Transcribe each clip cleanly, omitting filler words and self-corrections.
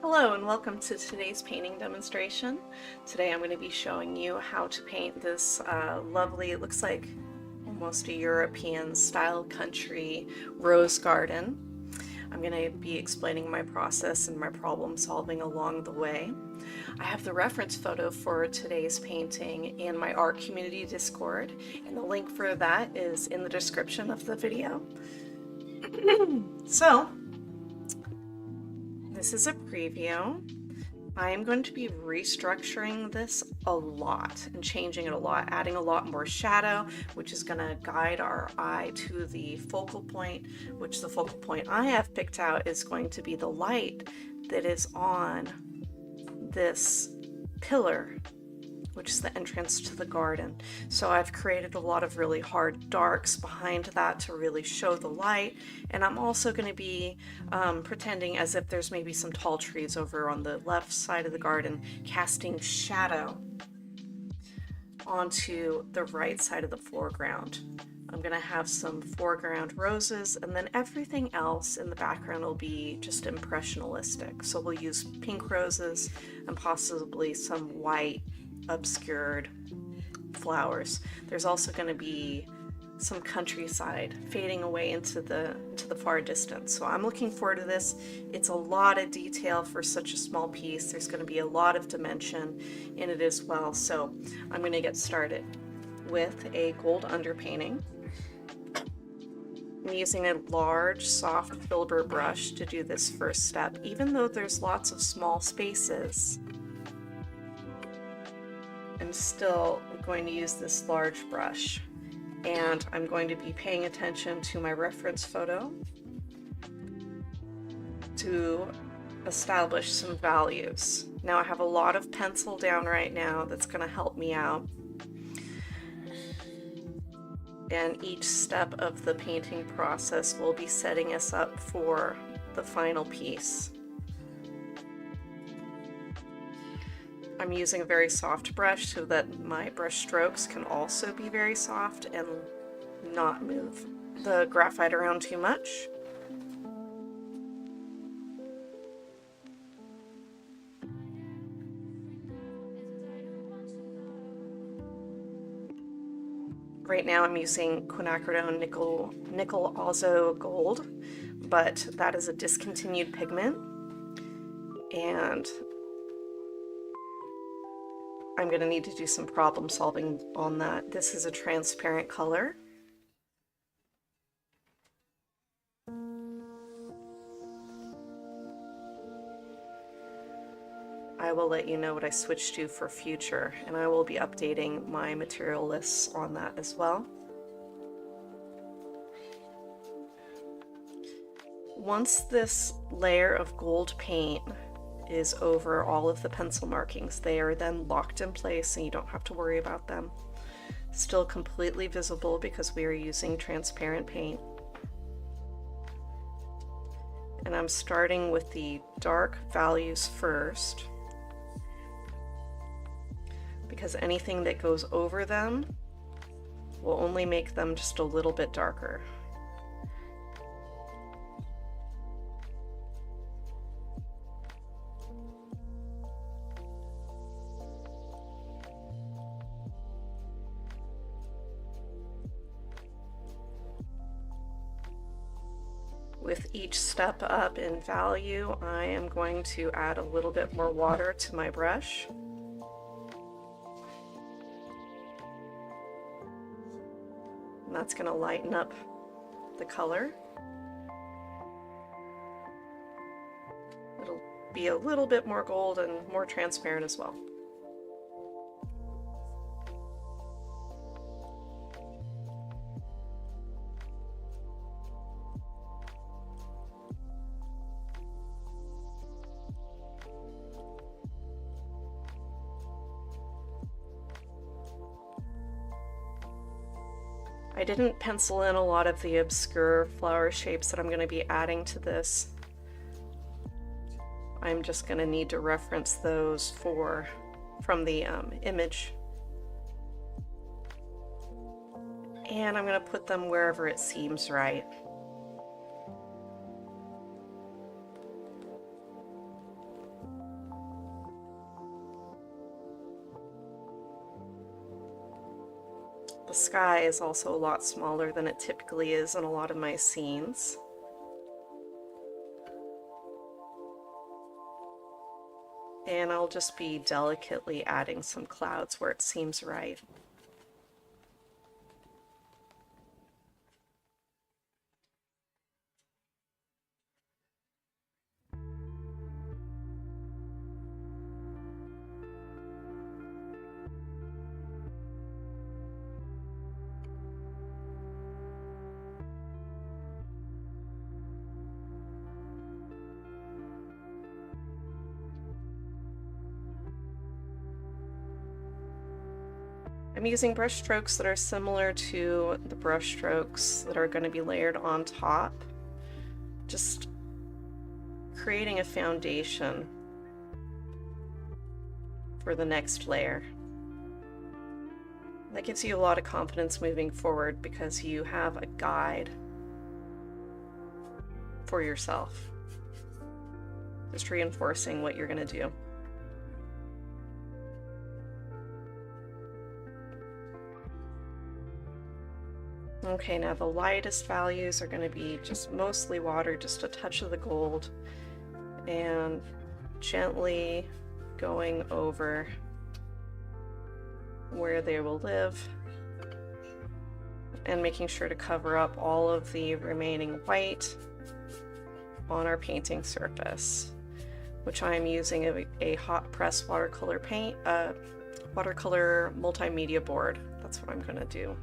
Hello and welcome to today's painting demonstration. Today I'm going to be showing you how to paint this lovely, it looks like almost a European style country rose garden. I'm going to be explaining my process and my problem solving along the way. I have the reference photo for today's painting in my art community Discord, and the link for that is in the description of the video. So, this is a preview. I am going to be restructuring this a lot and changing it a lot, adding a lot more shadow, which is going to guide our eye to the focal point, which the focal point I have picked out is going to be the light that is on this pillar, which is the entrance to the garden. So I've created a lot of really hard darks behind that to really show the light. And I'm also going to be pretending as if there's maybe some tall trees over on the left side of the garden, casting shadow onto the right side of the foreground. I'm going to have some foreground roses, and then everything else in the background will be just impressionistic. So we'll use pink roses and possibly some white obscured flowers. There's also going to be some countryside fading away into the far distance. So I'm looking forward to this. It's a lot of detail for such a small piece. There's going to be a lot of dimension in it as well. So I'm going to get started with a gold underpainting. I'm using a large soft filbert brush to do this first step, even though there's lots of small spaces. I'm still going to use this large brush, and I'm going to be paying attention to my reference photo to establish some values. Now I have a lot of pencil down right now that's going to help me out, and each step of the painting process will be setting us up for the final piece. I'm using a very soft brush so that my brush strokes can also be very soft and not move the graphite around too much. Right now I'm using quinacridone nickel Azo Gold, but that is a discontinued pigment, and I'm going to need to do some problem solving on that. This is a transparent color. I will let you know what I switch to for future, and I will be updating my material lists on that as well. Once this layer of gold paint is over all of the pencil markings, they are then locked in place and you don't have to worry about them. Still completely visible because we are using transparent paint. And I'm starting with the dark values first, because anything that goes over them will only make them just a little bit darker. With each step up in value, I am going to add a little bit more water to my brush. And that's going to lighten up the color. It'll be a little bit more gold and more transparent as well. I didn't pencil in a lot of the obscure flower shapes that I'm going to be adding to this. I'm just going to need to reference those from the image. And I'm going to put them wherever it seems right. The sky is also a lot smaller than it typically is in a lot of my scenes. And I'll just be delicately adding some clouds where it seems right. I'm using brush strokes that are similar to the brush strokes that are going to be layered on top. Just creating a foundation for the next layer. That gives you a lot of confidence moving forward because you have a guide for yourself. Just reinforcing what you're going to do. Okay, now the lightest values are going to be just mostly water, just a touch of the gold, and gently going over where they will live, and making sure to cover up all of the remaining white on our painting surface, which I'm using a hot press watercolor paint, watercolor multimedia board. That's what I'm going to do.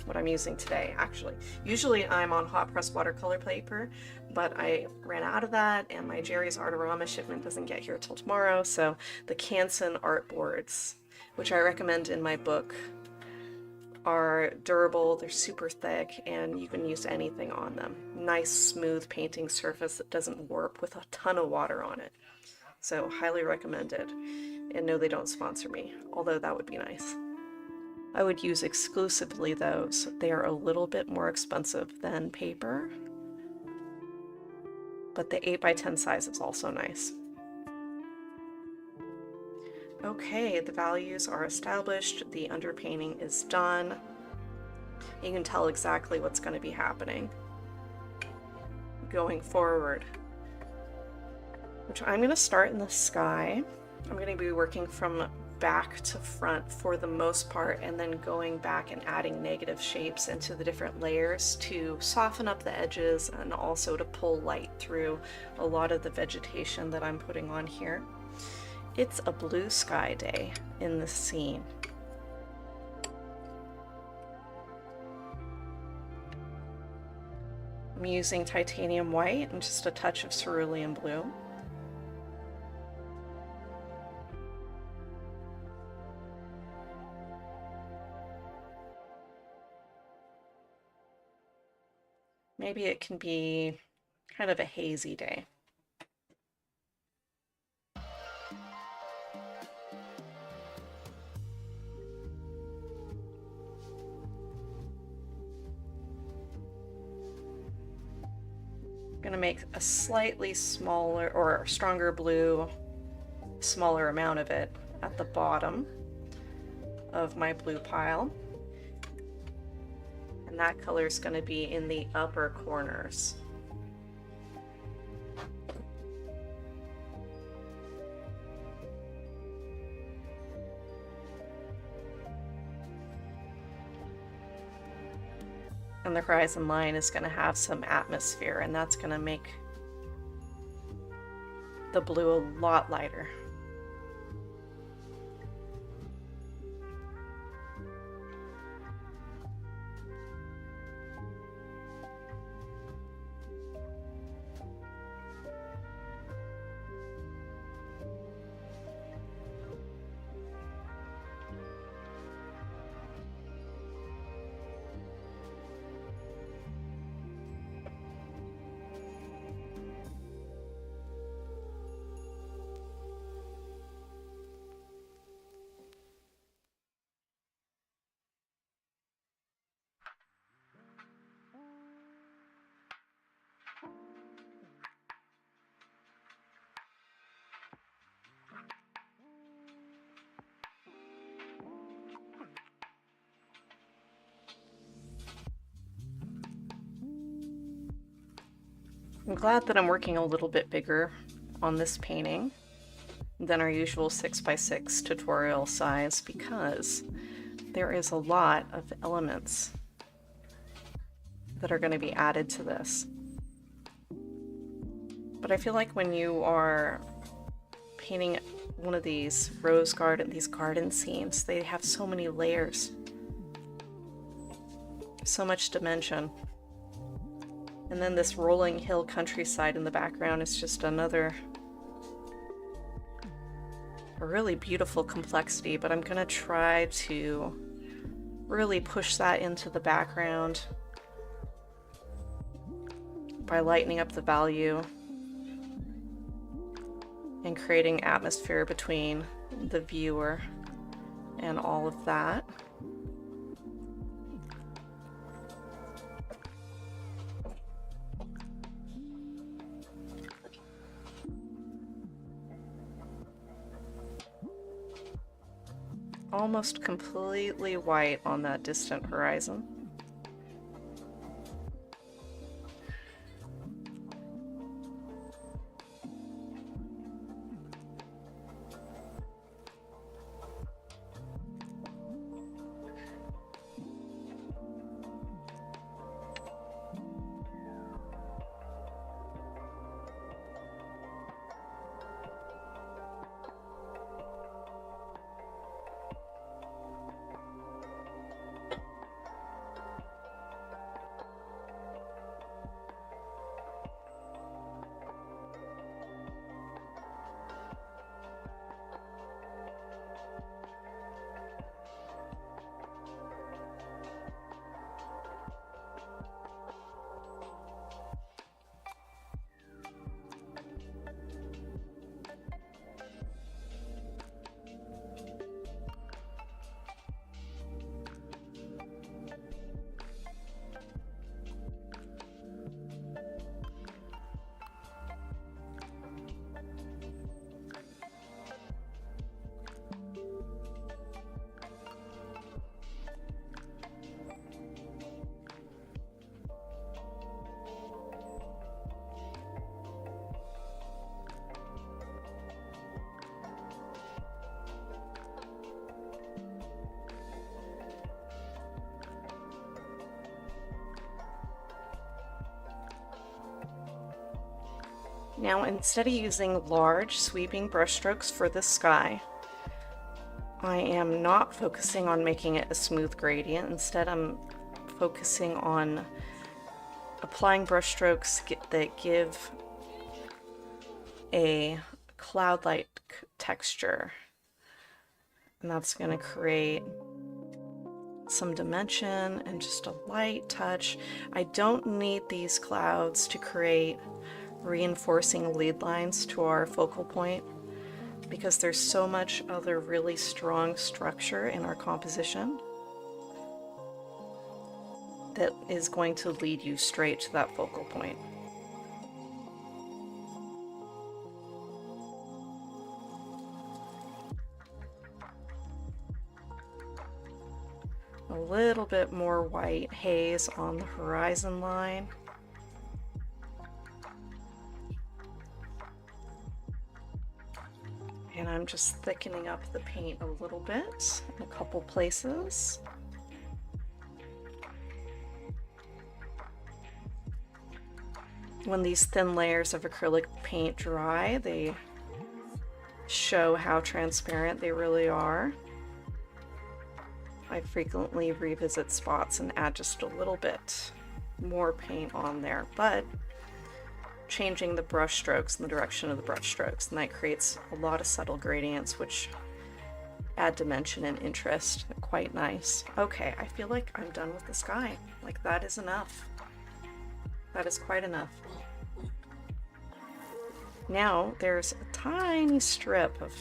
What I'm using today, actually. Usually I'm on hot press watercolor paper, but I ran out of that, and my Jerry's Artorama shipment doesn't get here till tomorrow, so the Canson art boards, which I recommend in my book, are durable, they're super thick, and you can use anything on them. Nice, smooth painting surface that doesn't warp with a ton of water on it. So highly recommended. And no, they don't sponsor me, although that would be nice. I would use exclusively those. They are a little bit more expensive than paper, but the 8x10 size is also nice. Okay, the values are established, the underpainting is done. You can tell exactly what's going to be happening going forward, which I'm going to start in the sky. I'm going to be working from back to front for the most part, and then going back and adding negative shapes into the different layers to soften up the edges and also to pull light through a lot of the vegetation that I'm putting on here. It's a blue sky day in this scene. I'm using titanium white and just a touch of cerulean blue. Maybe it can be kind of a hazy day. I'm going to make a slightly smaller or stronger blue, smaller amount of it at the bottom of my blue pile. And that color is going to be in the upper corners. And the horizon line is going to have some atmosphere, and that's going to make the blue a lot lighter. I'm glad that I'm working a little bit bigger on this painting than our usual 6x6 tutorial size because there is a lot of elements that are going to be added to this. But I feel like when you are painting one of these these garden scenes, they have so many layers, so much dimension. And then this rolling hill countryside in the background is just another a really beautiful complexity, but I'm gonna try to really push that into the background by lightening up the value and creating atmosphere between the viewer and all of that. Almost completely white on that distant horizon. Now, instead of using large sweeping brushstrokes for this sky, I am not focusing on making it a smooth gradient. Instead, I'm focusing on applying brushstrokes that give a cloud-like texture. And that's going to create some dimension and just a light touch. I don't need these clouds to create reinforcing lead lines to our focal point because there's so much other really strong structure in our composition that is going to lead you straight to that focal point. A little bit more white haze on the horizon line. And I'm just thickening up the paint a little bit in a couple places. When these thin layers of acrylic paint dry, they show how transparent they really are. I frequently revisit spots and add just a little bit more paint on there, but changing the brush strokes and the direction of the brush strokes, and that creates a lot of subtle gradients which add dimension and interest. They're quite nice. Okay, I feel like I'm done with the sky. Like, that is enough. That is quite enough. Now there's a tiny strip of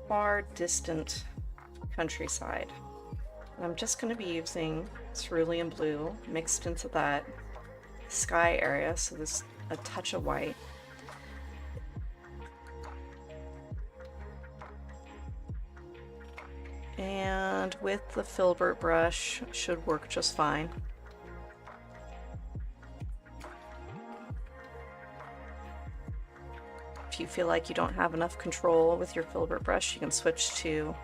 far distant countryside, and I'm just going to be using cerulean blue mixed into that sky area, so there's a touch of white. And with the filbert brush should work just fine. If you feel like you don't have enough control with your filbert brush, you can switch to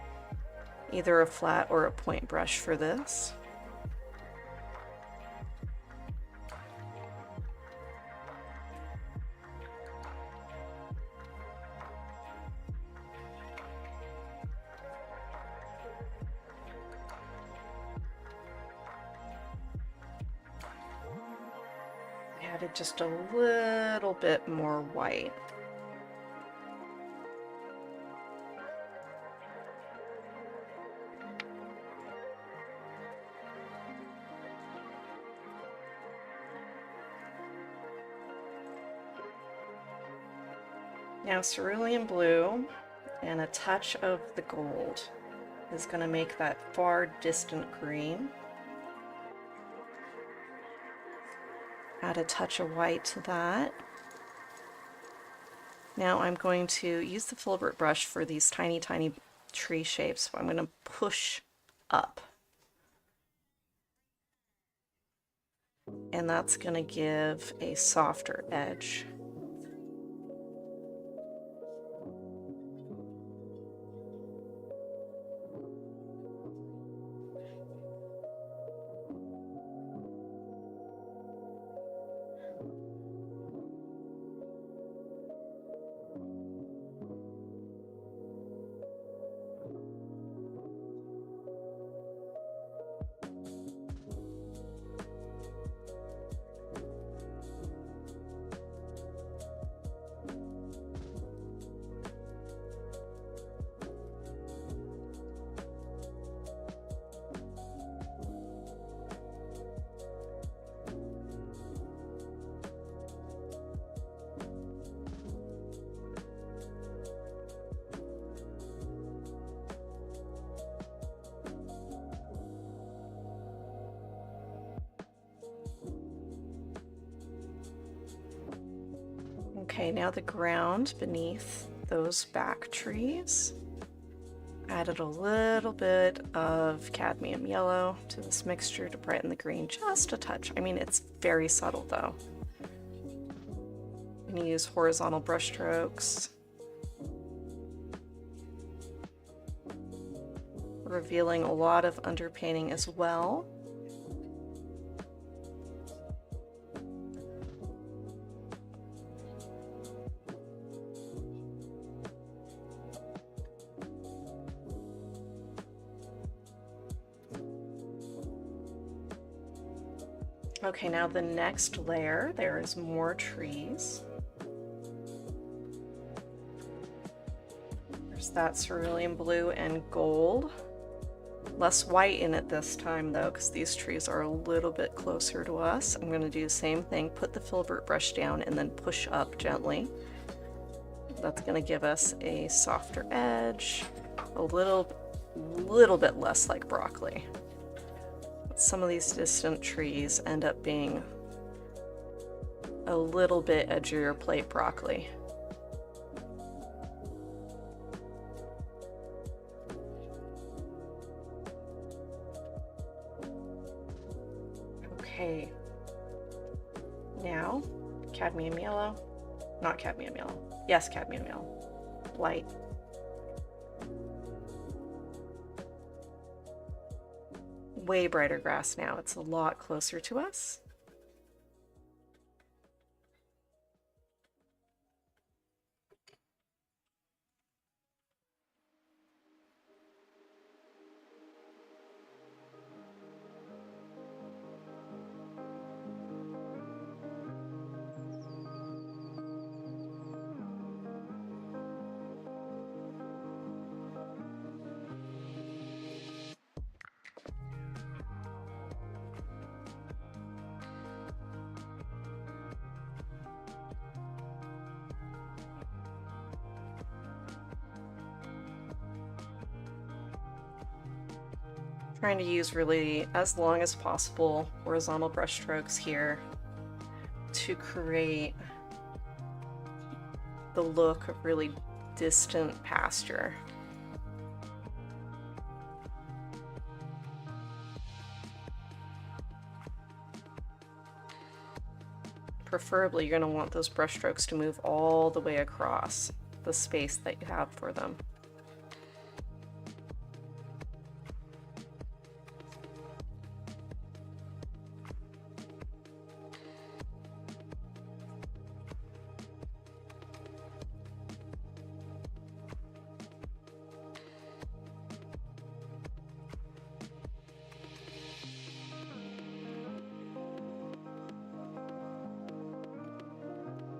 either a flat or a point brush for this. Added just a little bit more white. Now cerulean blue and a touch of the gold is going to make that far distant green. Add a touch of white to that. Now I'm going to use the filbert brush for these tiny, tiny tree shapes. So I'm going to push up. And that's going to give a softer edge. Okay, now the ground beneath those back trees. Added a little bit of cadmium yellow to this mixture to brighten the green just a touch. I mean, it's very subtle though. I'm going to use horizontal brush strokes, revealing a lot of underpainting as well. Okay, now the next layer, there is more trees. There's that cerulean blue and gold. Less white in it this time though, because these trees are a little bit closer to us. I'm going to do the same thing, put the filbert brush down and then push up gently. That's going to give us a softer edge, a little bit less like broccoli. Some of these distant trees end up being a little bit edgier plate broccoli. Okay, now cadmium yellow, not cadmium yellow, yes, cadmium yellow, white. Way brighter grass now, it's a lot closer to us. Trying to use really as long as possible horizontal brush strokes here to create the look of really distant pasture. Preferably, you're going to want those brush strokes to move all the way across the space that you have for them.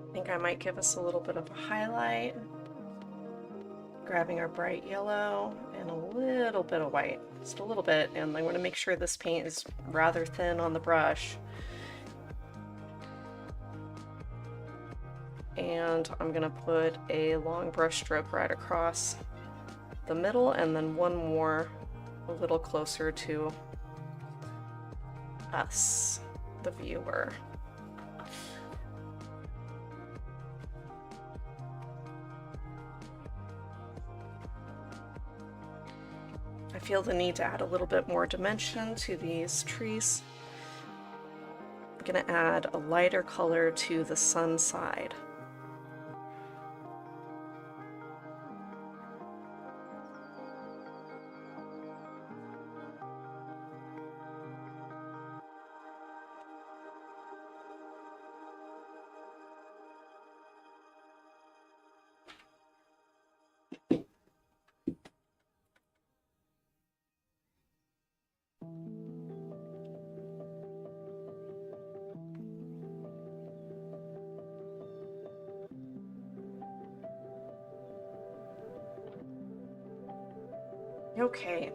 I think I might give us a little bit of a highlight, grabbing our bright yellow and a little bit of white, just a little bit, and I want to make sure this paint is rather thin on the brush. And I'm going to put a long brush stroke right across the middle, and then one more a little closer to us, the viewer. I feel the need to add a little bit more dimension to these trees. I'm going to add a lighter color to the sun side. Okay.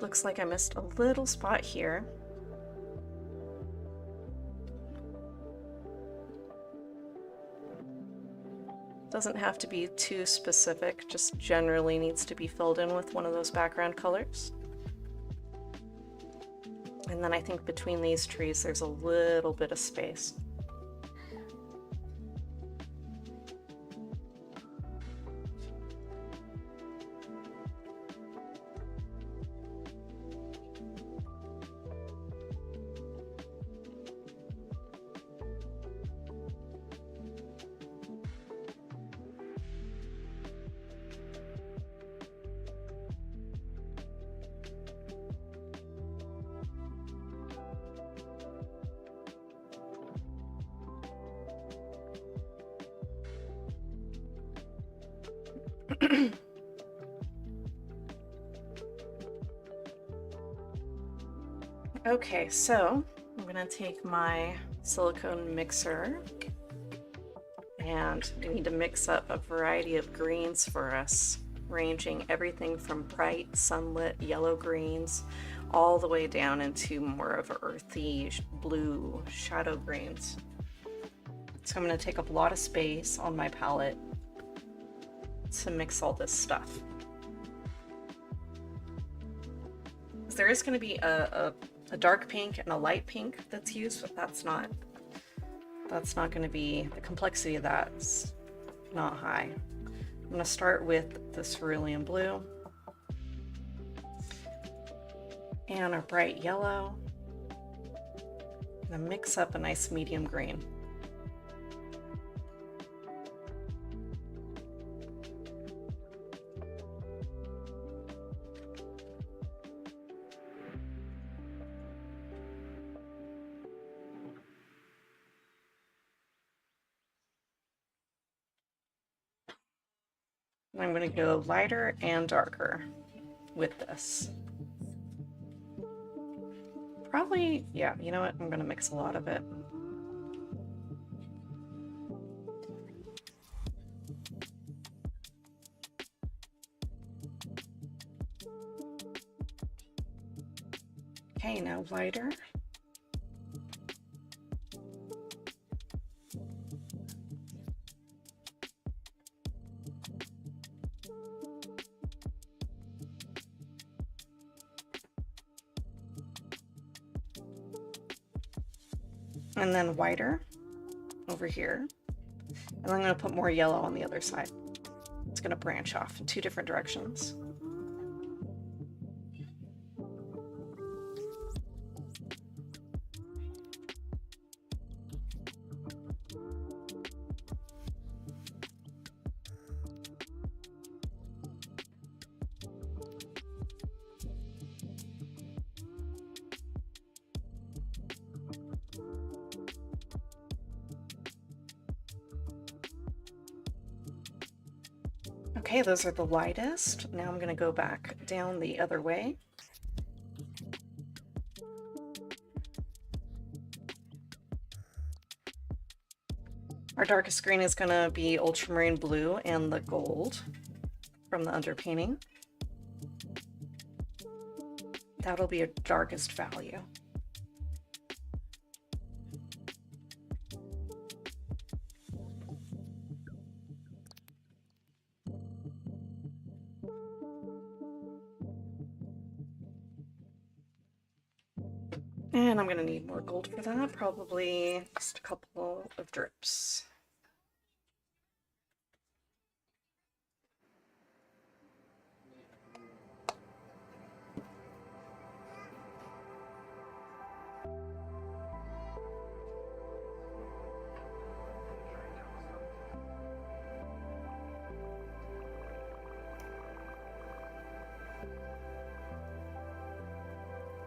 Looks like I missed a little spot here. Doesn't have to be too specific, just generally needs to be filled in with one of those background colors. And then I think between these trees there's a little bit of space. Okay, so I'm gonna take my silicone mixer, and we need to mix up a variety of greens for us, ranging everything from bright sunlit yellow greens all the way down into more of earthy blue shadow greens. So I'm going to take up a lot of space on my palette to mix all this stuff. There is going to be a dark pink and a light pink that's used, but that's not going to be, the complexity of that's not high. I'm going to start with the cerulean blue and our bright yellow. I'm going to mix up a nice medium green. I'm going to go lighter and darker with this. Probably, yeah, you know what? I'm going to mix a lot of it. Okay, now lighter. And then whiter over here. And I'm going to put more yellow on the other side. It's going to branch off in two different directions. Okay, those are the lightest. Now I'm going to go back down the other way. Our darkest green is going to be ultramarine blue and the gold from the underpainting. That'll be a darkest value. And I'm going to need more gold for that, probably just a couple of drips.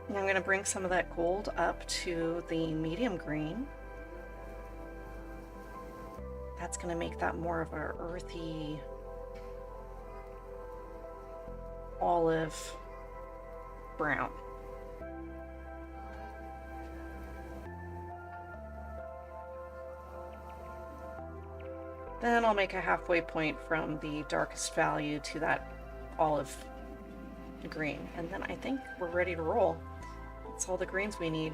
And I'm going to bring some of that gold up to the medium green. That's going to make that more of a earthy olive brown. Then I'll make a halfway point from the darkest value to that olive green, and then I think we're ready to roll. That's all the greens we need.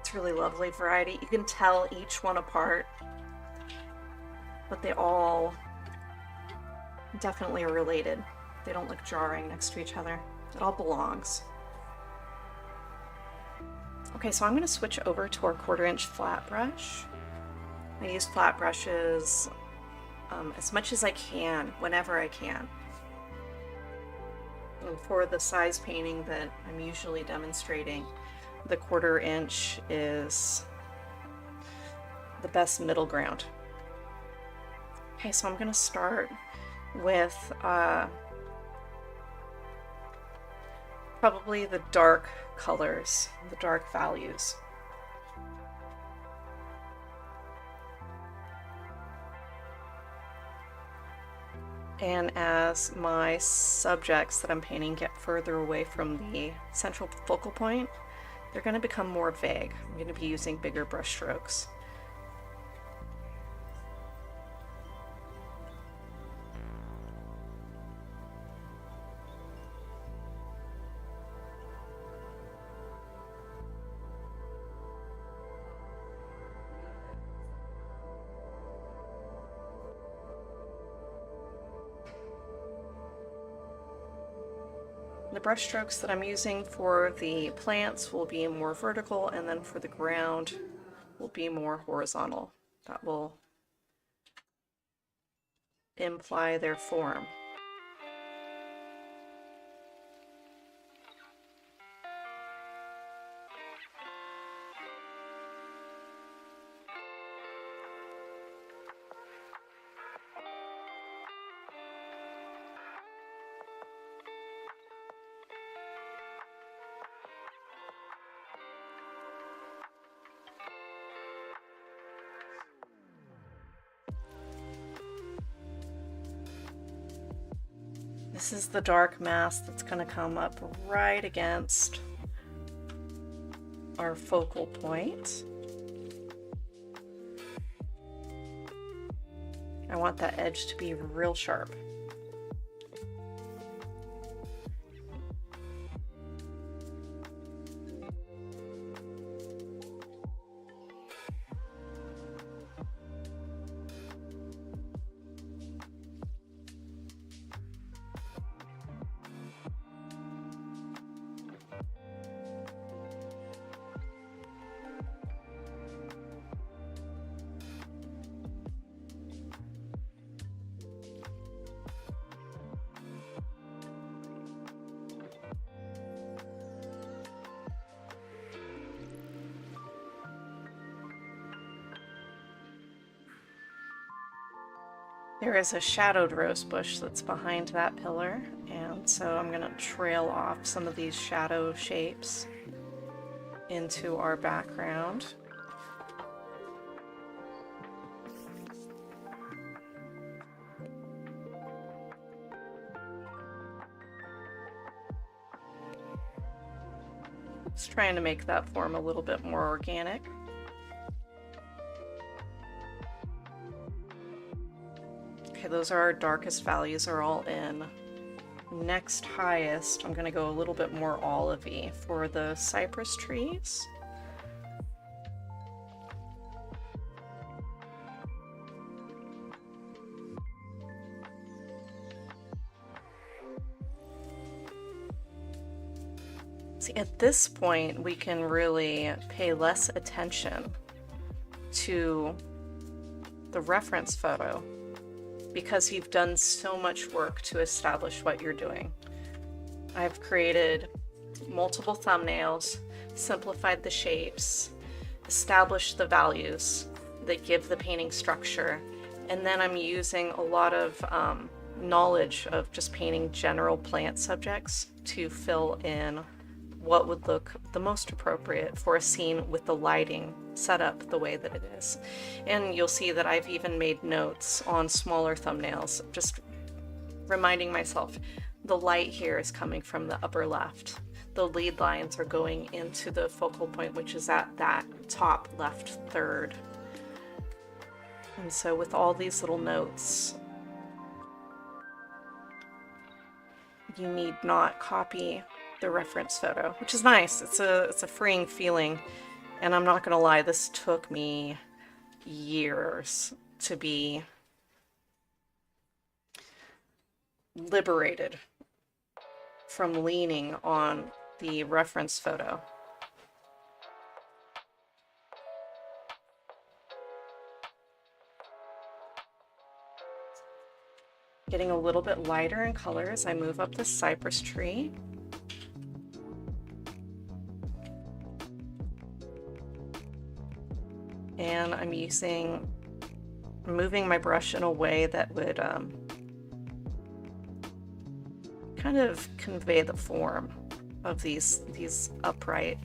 It's really lovely variety. You can tell each one apart, but they all definitely are related. They don't look jarring next to each other. It all belongs. Okay, so I'm going to switch over to our 1/4" flat brush. I use flat brushes as much as I can, whenever I can. And for the size painting that I'm usually demonstrating, the 1/4" is the best middle ground. Okay, so I'm going to start with probably the dark colors, the dark values. And as my subjects that I'm painting get further away from the central focal point, they're going to become more vague. I'm going to be using bigger brush strokes. The brush strokes that I'm using for the plants will be more vertical, and then for the ground will be more horizontal. That will imply their form. This is the dark mass that's going to come up right against our focal point. I want that edge to be real sharp. There is a shadowed rose bush that's behind that pillar, and so I'm going to trail off some of these shadow shapes into our background. Just trying to make that form a little bit more organic. Okay, those are our darkest values are all in. Next highest, I'm going to go a little bit more olivey for the cypress trees. See, at this point, we can really pay less attention to the reference photo because you've done so much work to establish what you're doing. I've created multiple thumbnails, simplified the shapes, established the values that give the painting structure, and then I'm using a lot of knowledge of just painting general plant subjects to fill in what would look the most appropriate for a scene with the lighting set up the way that it is. And you'll see that I've even made notes on smaller thumbnails, just reminding myself the light here is coming from the upper left. The lead lines are going into the focal point, which is at that top left third. And so with all these little notes, you need not copy the reference photo, which is nice. It's a freeing feeling. And I'm not gonna lie, this took me years to be liberated from leaning on the reference photo. Getting a little bit lighter in color as I move up the cypress tree. And I'm moving my brush in a way that would kind of convey the form of these upright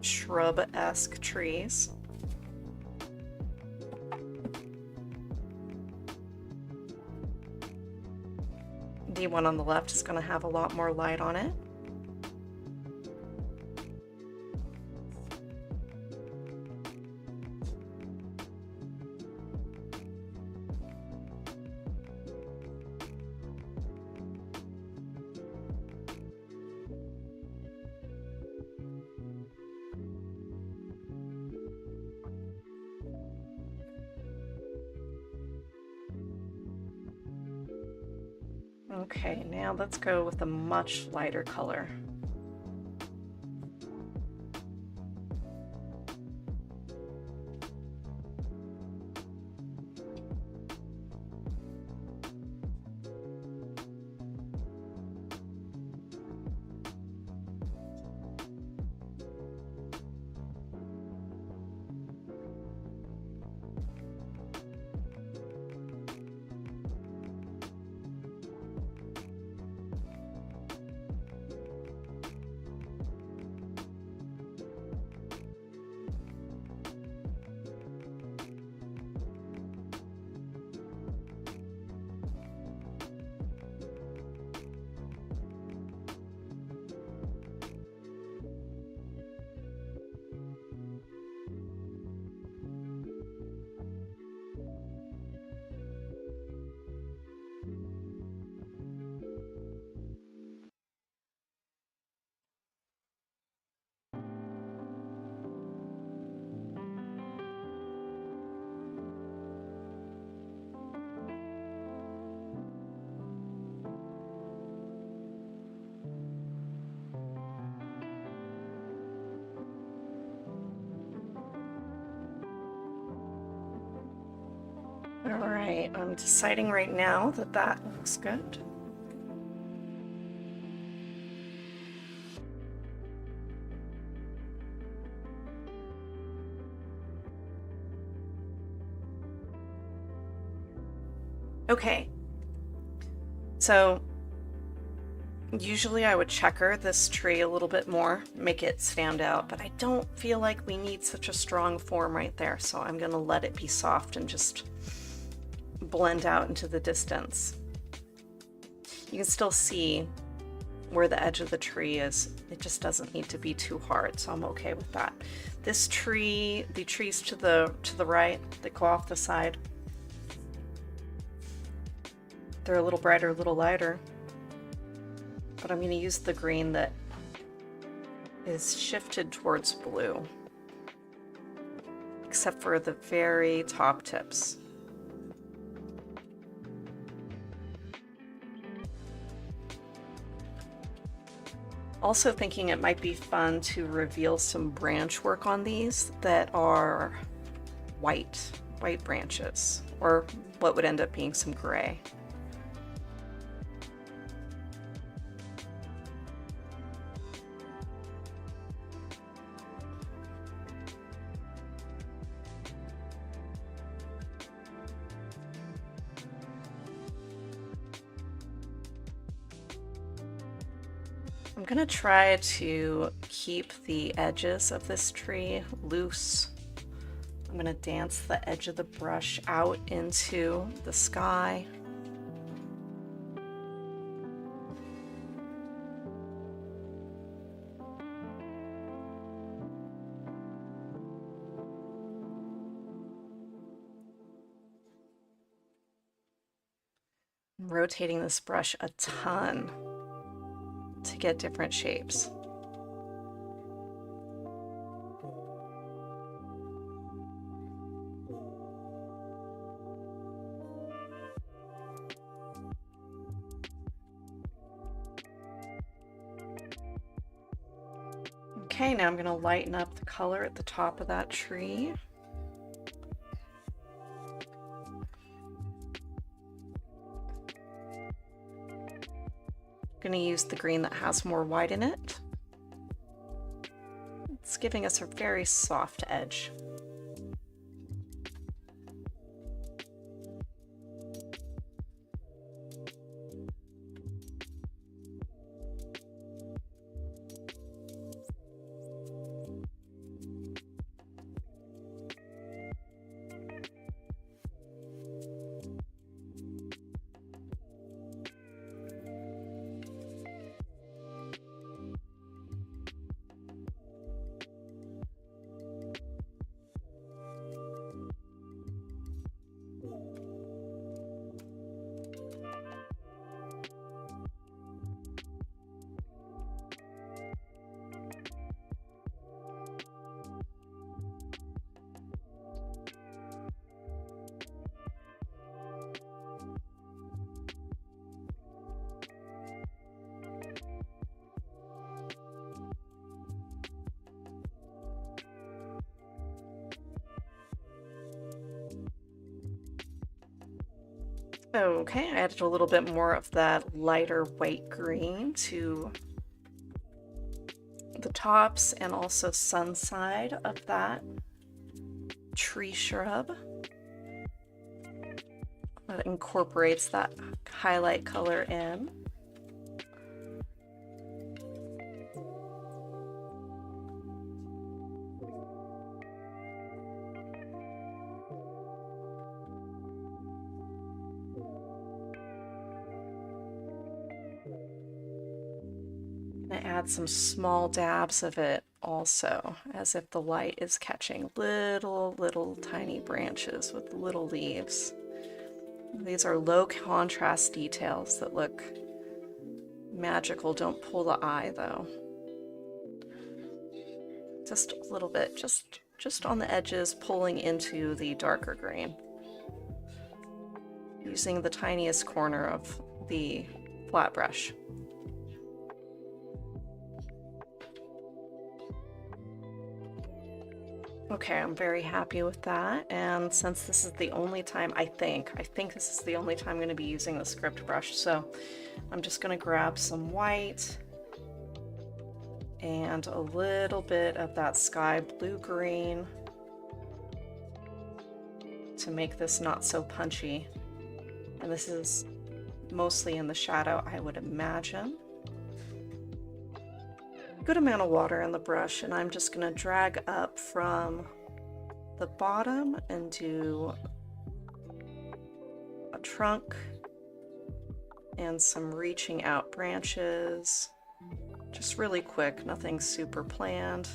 shrub-esque trees. The one on the left is going to have a lot more light on it. Okay, now let's go with a much lighter color. All right, I'm deciding right now that that looks good. Okay, so usually I would checker this tree a little bit more, make it stand out, but I don't feel like we need such a strong form right there, so I'm gonna let it be soft and just blend out into the distance. You can still see where the edge of the tree is. It just doesn't need to be too hard, so I'm okay with that. This tree, the trees to the right that go off the side, they're a little brighter, a little lighter. But I'm going to use the green that is shifted towards blue, except for the very top tips. Also thinking it might be fun to reveal some branch work on these that are white branches, or what would end up being some gray. I'm gonna try to keep the edges of this tree loose. I'm gonna dance the edge of the brush out into the sky. I'm rotating this brush a ton to get different shapes. Okay, now I'm going to lighten up the color at the top of that tree. I'm going to use the green that has more white in it. It's giving us a very soft edge. Okay, I added a little bit more of that lighter white green to the tops and also sun side of that tree shrub. That incorporates that highlight color in. Add some small dabs of it also, as if the light is catching little tiny branches with little leaves. These are low contrast details that look magical. Don't pull the eye though. Just a little bit, just on the edges, pulling into the darker green. Using the tiniest corner of the flat brush. Okay, I'm very happy with that, and since this is the only time, I think this is the only time I'm going to be using the script brush, so I'm just going to grab some white and a little bit of that sky blue green to make this not so punchy. And this is mostly in the shadow, I would imagine. Good amount of water in the brush, and I'm just going to drag up from the bottom and do a trunk and some reaching out branches. Just really quick, nothing super planned.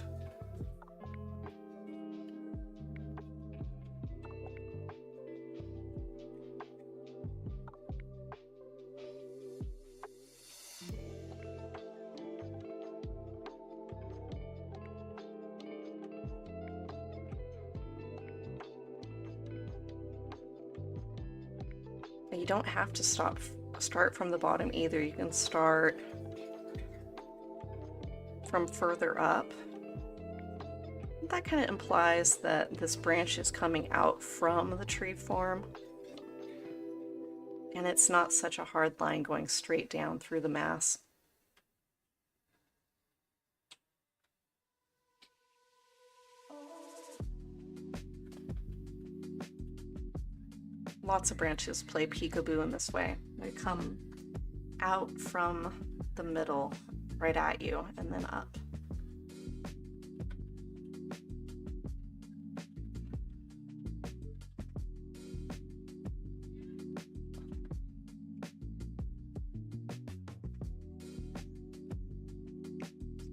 You don't have to start from the bottom either. You can start from further up. That kind of implies that this branch is coming out from the tree form, and it's not such a hard line going straight down through the mass. Lots of branches play peekaboo in this way. They come out from the middle right at you and then up.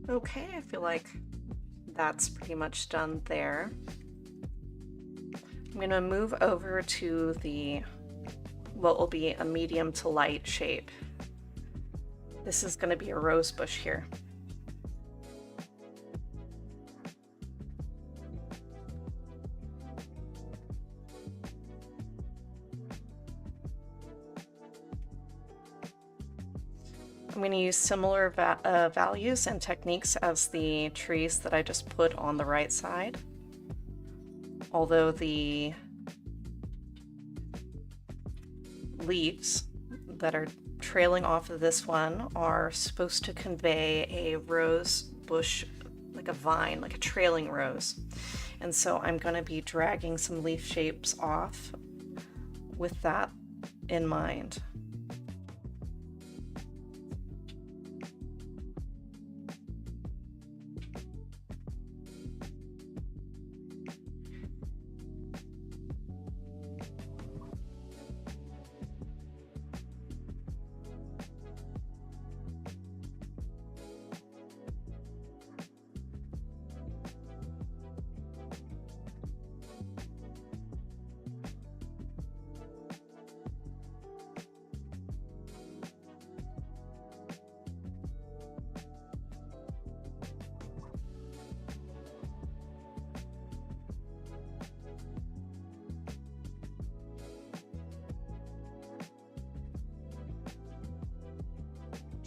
Okay, I feel like that's pretty much done there. I'm going to move over to the what will be a medium to light shape. This is going to be a rose bush here. I'm going to use similar values and techniques as the trees that I just put on the right side. Although the leaves that are trailing off of this one are supposed to convey a rose bush, like a vine, like a trailing rose. And so I'm going to be dragging some leaf shapes off with that in mind.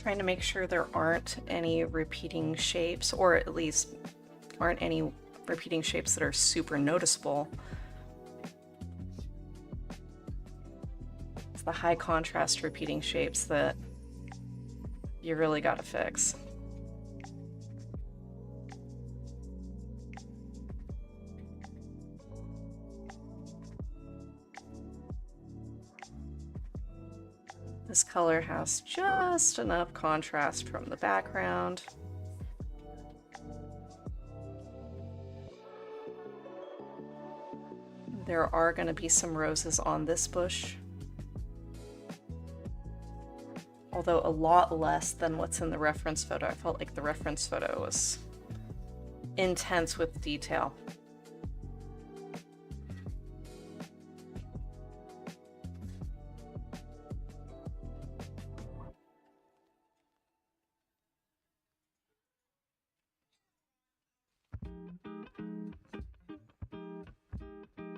Trying to make sure there aren't any repeating shapes, or at least aren't any repeating shapes that are super noticeable. It's the high contrast repeating shapes that you really got to fix. This color has just enough contrast from the background. There are going to be some roses on this bush, although a lot less than what's in the reference photo. I felt like the reference photo was intense with detail.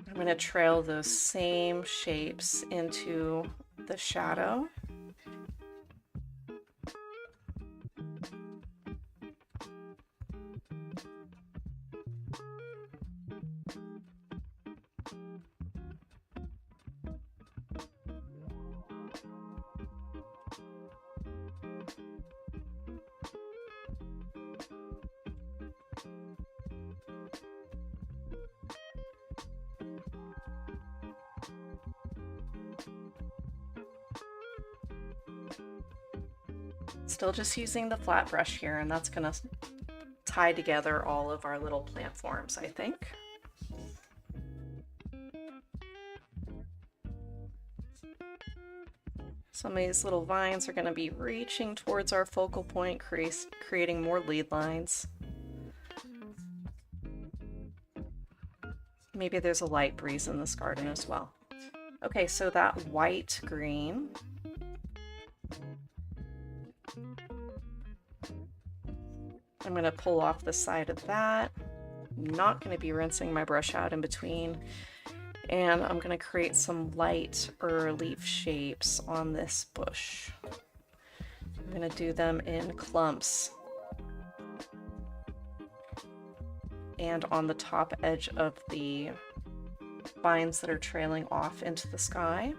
I'm going to trail those same shapes into the shadow. Still just using the flat brush here, and that's gonna tie together all of our little plant forms, I think. Some of these little vines are going to be reaching towards our focal point, creating more lead lines. Maybe there's a light breeze in this garden as well. Okay, so that white green. I'm going to pull off the side of that. I'm not going to be rinsing my brush out in between. And I'm going to create some lighter leaf shapes on this bush. I'm going to do them in clumps and on the top edge of the vines that are trailing off into the sky.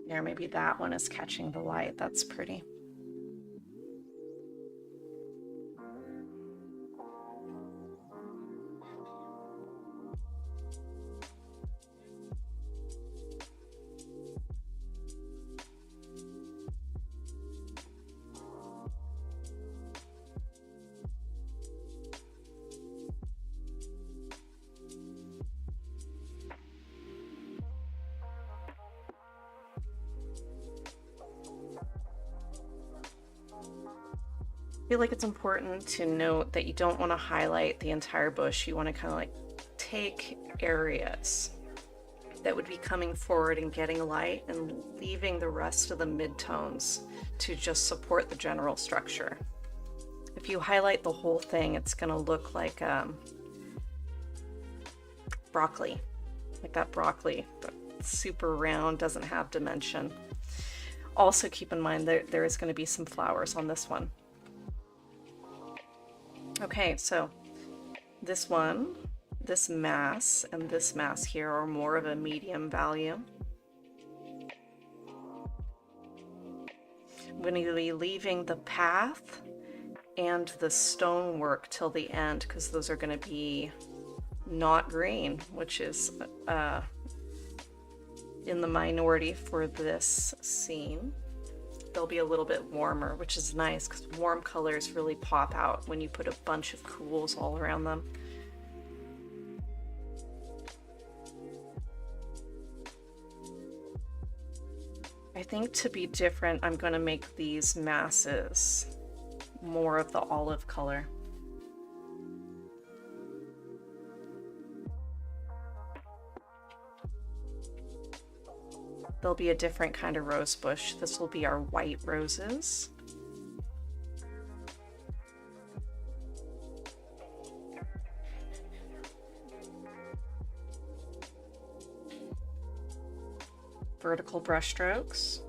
There, maybe that one is catching the light. That's pretty. I feel like it's important to note that you don't want to highlight the entire bush. You want to kind of like take areas that would be coming forward and getting light and leaving the rest of the midtones to just support the general structure. If you highlight the whole thing, it's going to look like broccoli, like that broccoli, but super round, doesn't have dimension. Also keep in mind that there is going to be some flowers on this one. Okay, so this one, this mass, and this mass here are more of a medium value. I'm going to be leaving the path and the stonework till the end because those are going to be not green, which is in the minority for this scene. They'll be a little bit warmer, which is nice because warm colors really pop out when you put a bunch of cools all around them. I think to be different, I'm going to make these masses more of the olive color. There'll be a different kind of rose bush. This will be our white roses. Vertical brush strokes.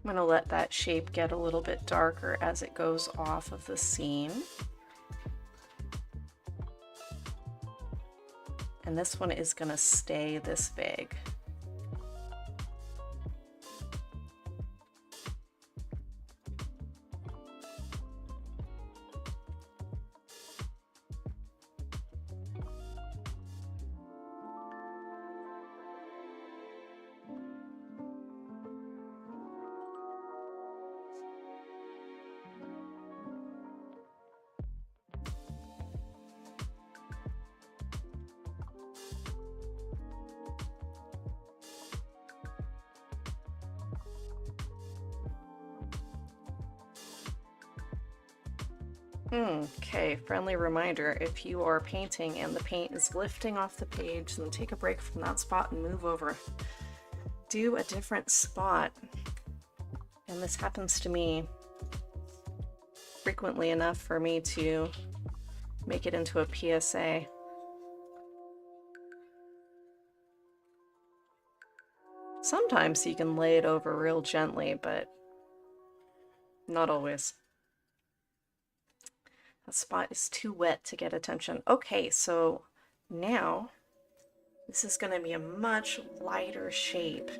I'm going to let that shape get a little bit darker as it goes off of the scene. And this one is going to stay this big. Okay, friendly reminder, if you are painting and the paint is lifting off the page, then take a break from that spot and move over. Do a different spot. And this happens to me frequently enough for me to make it into a PSA. Sometimes you can lay it over real gently, but not always. That spot is too wet to get attention. Okay, so now this is going to be a much lighter shape.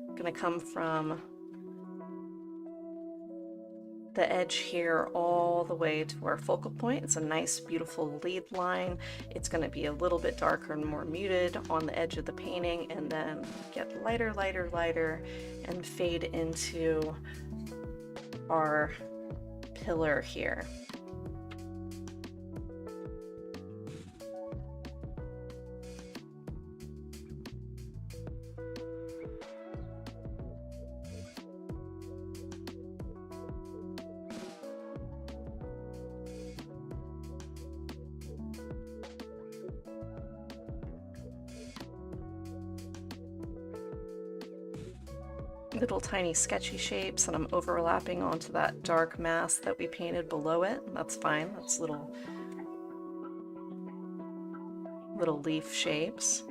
Going to come from the edge here all the way to our focal point. It's a nice, beautiful lead line. It's going to be a little bit darker and more muted on the edge of the painting, and then get lighter, lighter, lighter, and fade into our pillar here. Little tiny sketchy shapes, and I'm overlapping onto that dark mass that we painted below it. That's fine. That's little leaf shapes.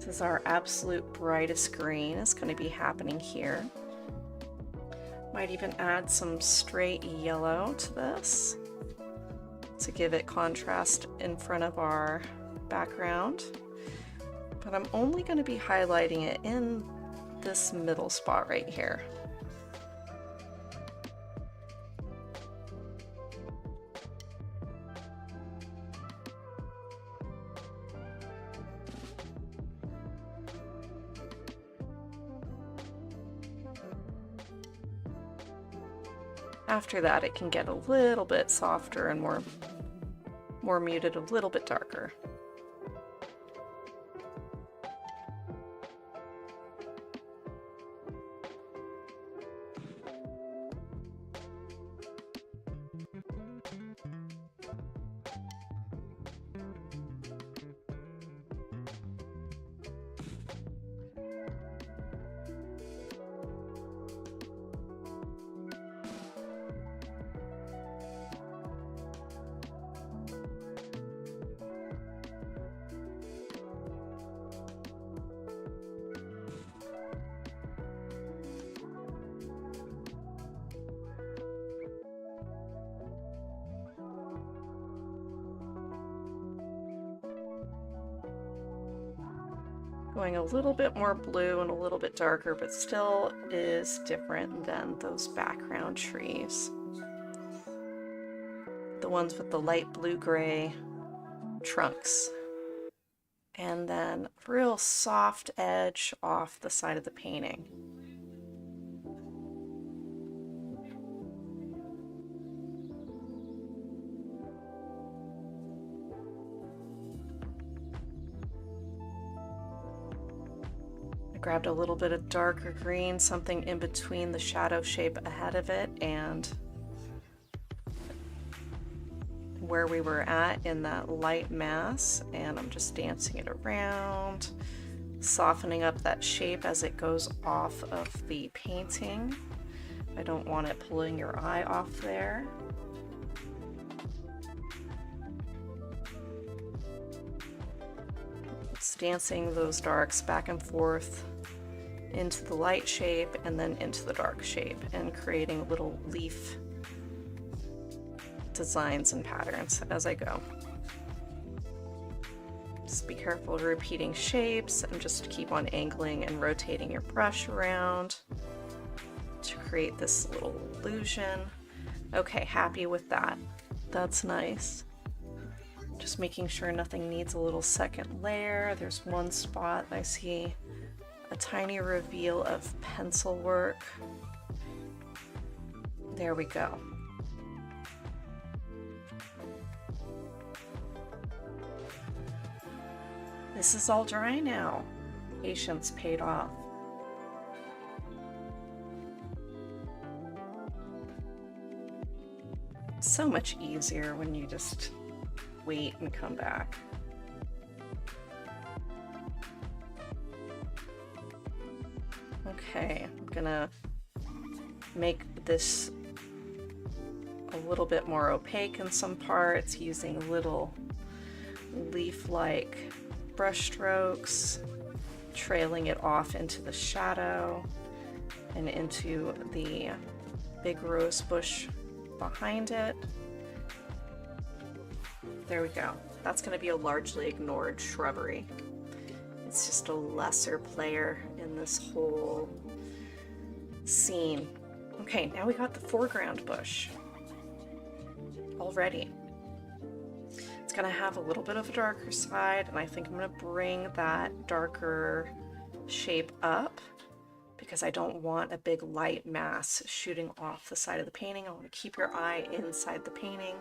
This is our absolute brightest green. It's going to be happening here. Might even add some straight yellow to this to give it contrast in front of our background. But I'm only going to be highlighting it in this middle spot right here. After that, it can get a little bit softer and more muted, a little bit darker. Going a little bit more blue and a little bit darker, but still is different than those background trees. The ones with the light blue-gray trunks. And then real soft edge off the side of the painting. Grabbed a little bit of darker green, something in between the shadow shape ahead of it and where we were at in that light mass, and I'm just dancing it around, softening up that shape as it goes off of the painting. I don't want it pulling your eye off there. Just dancing those darks back and forth into the light shape and then into the dark shape, and creating little leaf designs and patterns as I go. Just be careful of repeating shapes and just keep on angling and rotating your brush around to create this little illusion. Okay, happy with that. That's nice. Just making sure nothing needs a little second layer. There's one spot I see a tiny reveal of pencil work. There we go. This is all dry now. Patience paid off. So much easier when you just wait and come back. Okay, I'm gonna make this a little bit more opaque in some parts using little leaf-like brush strokes, trailing it off into the shadow and into the big rose bush behind it. There we go. That's going to be a largely ignored shrubbery. It's just a lesser player in this whole scene. Okay, now we got the foreground bush already. It's going to have a little bit of a darker side, and I think I'm going to bring that darker shape up because I don't want a big light mass shooting off the side of the painting. I want to keep your eye inside the painting.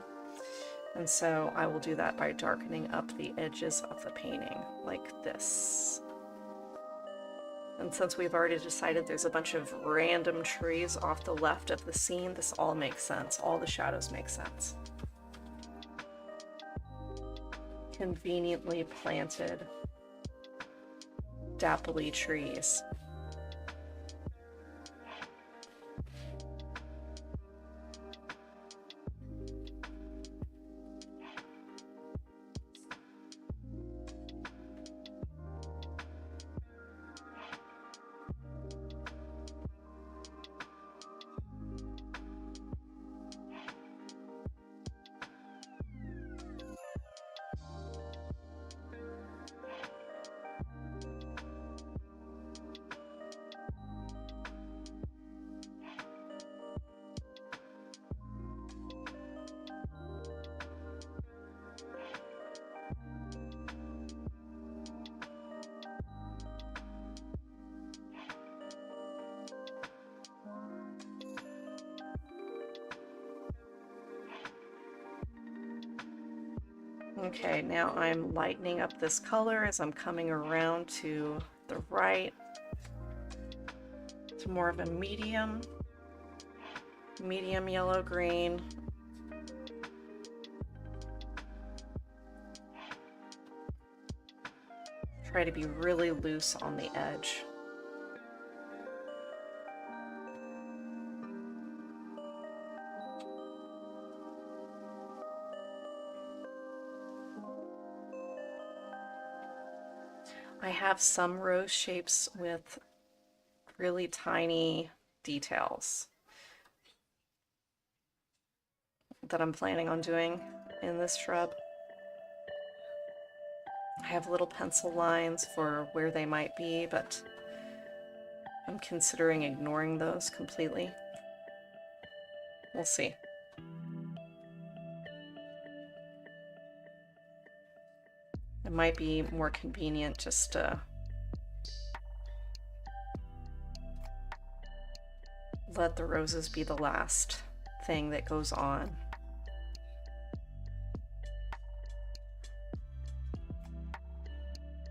And so I will do that by darkening up the edges of the painting like this. And since we've already decided there's a bunch of random trees off the left of the scene, this all makes sense. All the shadows make sense. Conveniently planted dappley trees. Okay, now I'm lightening up this color as I'm coming around to the right to more of a medium yellow green. Try to be really loose on the edge. I have some rose shapes with really tiny details that I'm planning on doing in this shrub. I have little pencil lines for where they might be, but I'm considering ignoring those completely. We'll see. It might be more convenient just to let the roses be the last thing that goes on.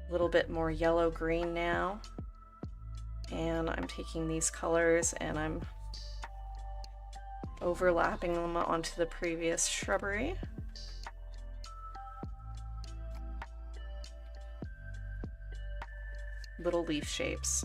A little bit more yellow-green now. And I'm taking these colors and I'm overlapping them onto the previous shrubbery. Little leaf shapes.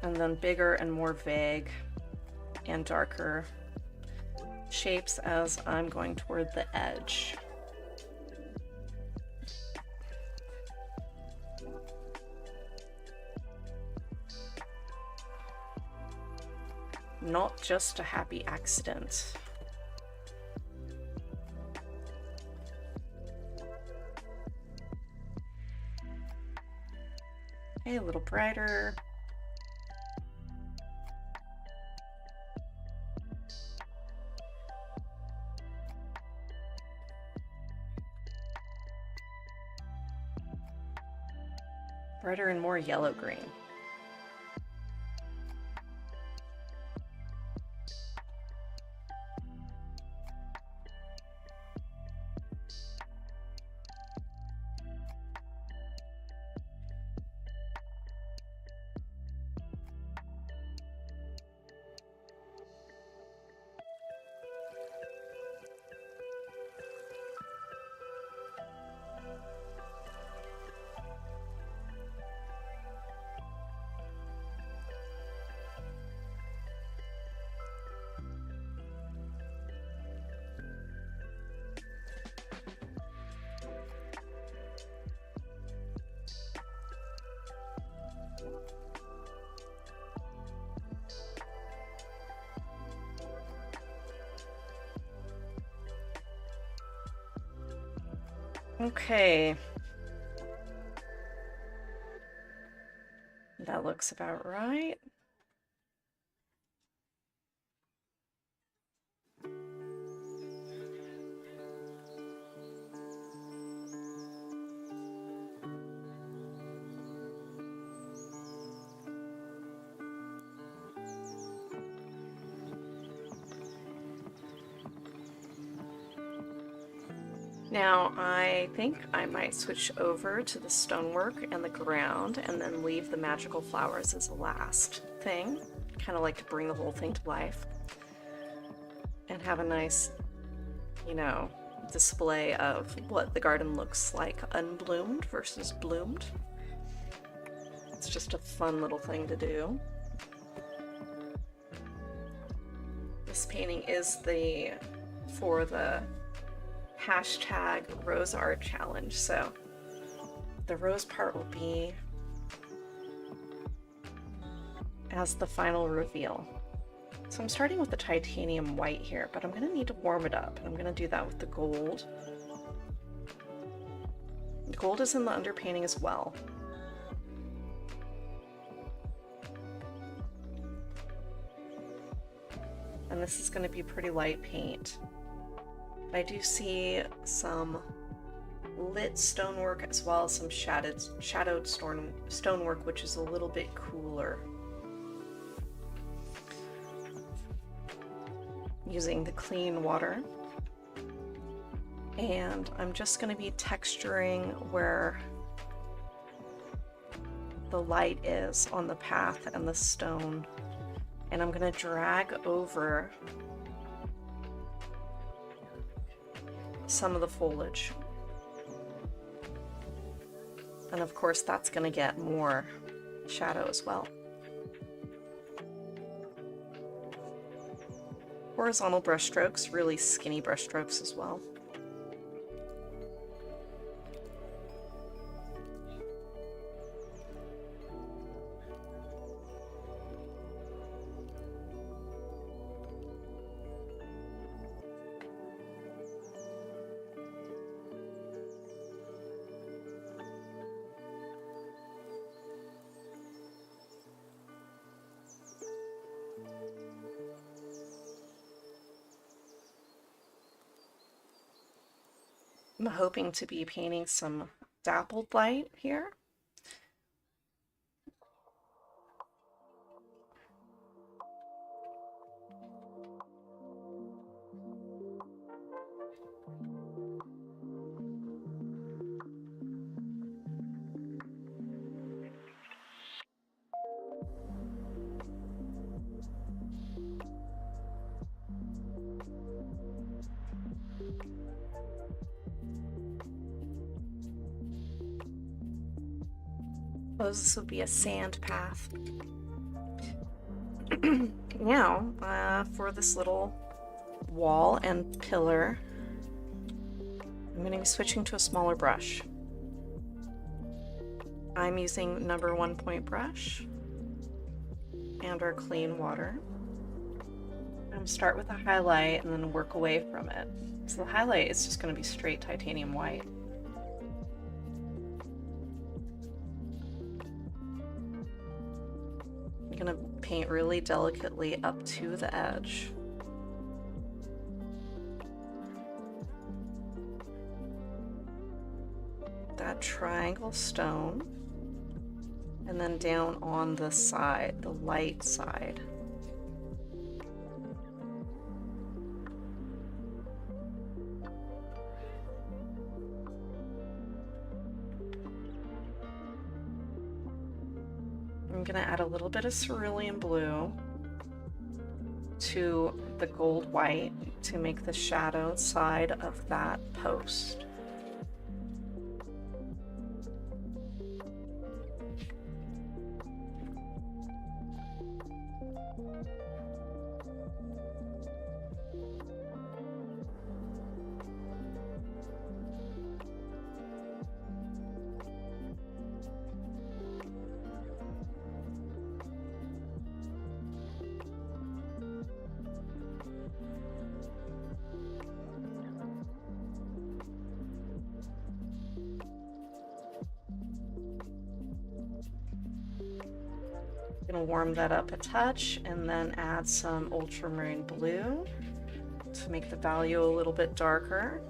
And then bigger and more vague and darker shapes as I'm going toward the edge. Not just a happy accident. Okay, a little brighter. Brighter and more yellow-green. Okay. That looks about right. Now I think I might switch over to the stonework and the ground and then leave the magical flowers as the last thing. Kind of like to bring the whole thing to life and have a nice, you know, display of what the garden looks like unbloomed versus bloomed. It's just a fun little thing to do. This painting is for the hashtag Rose Art Challenge, so the rose part will be as the final reveal. So I'm starting with the titanium white here, but I'm going to need to warm it up. I'm going to do that with the gold. The gold is in the underpainting as well. And this is going to be pretty light paint. I do see some lit stonework as well as some shadowed stonework, which is a little bit cooler. Using the clean water. And I'm just going to be texturing where the light is on the path and the stone. And I'm going to drag over some of the foliage. And of course that's going to get more shadow as well. Horizontal brush strokes, really skinny brush strokes as well. I'm hoping to be painting some dappled light here. Suppose this would be a sand path. Now, for this little wall and pillar, I'm going to be switching to a smaller brush. I'm using number 1 point brush and our clean water. I'm going to start with a highlight and then work away from it. So the highlight is just going to be straight titanium white. I'm going to paint really delicately up to the edge. That triangle stone, and then down on the side, the light side. I'm going to add a little bit of cerulean blue to the gold white to make the shadow side of that post. Gonna warm that up a touch and then add some ultramarine blue to make the value a little bit darker.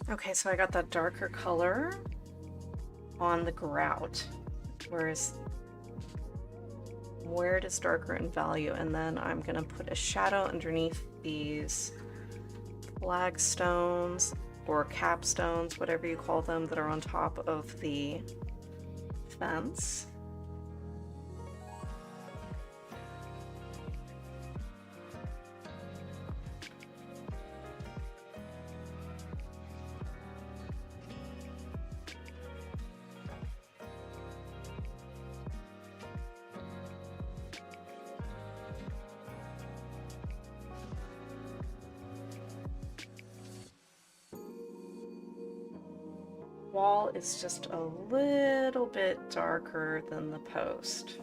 Okay, so I got that darker color on the grout, where it is darker in value, and then I'm gonna put a shadow underneath these flagstones or capstones, whatever you call them, that are on top of the fence. Wall is just a little bit darker than the post.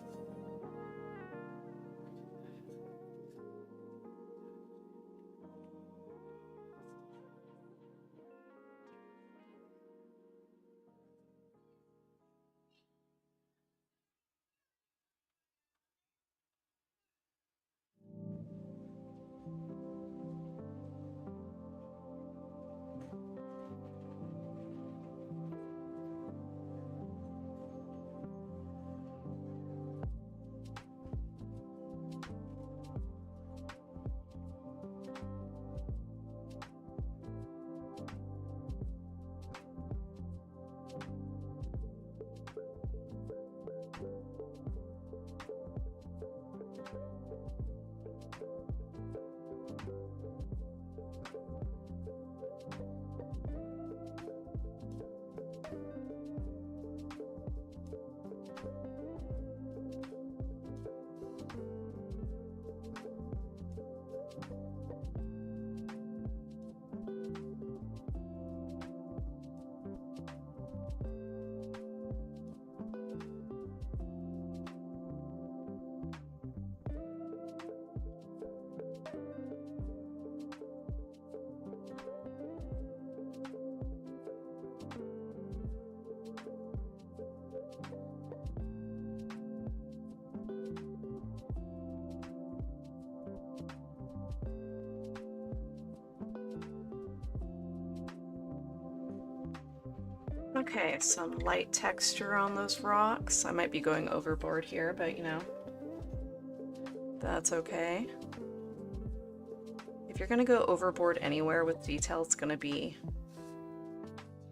Okay, some light texture on those rocks. I might be going overboard here, but you know, that's okay. If you're gonna go overboard anywhere with detail, it's gonna be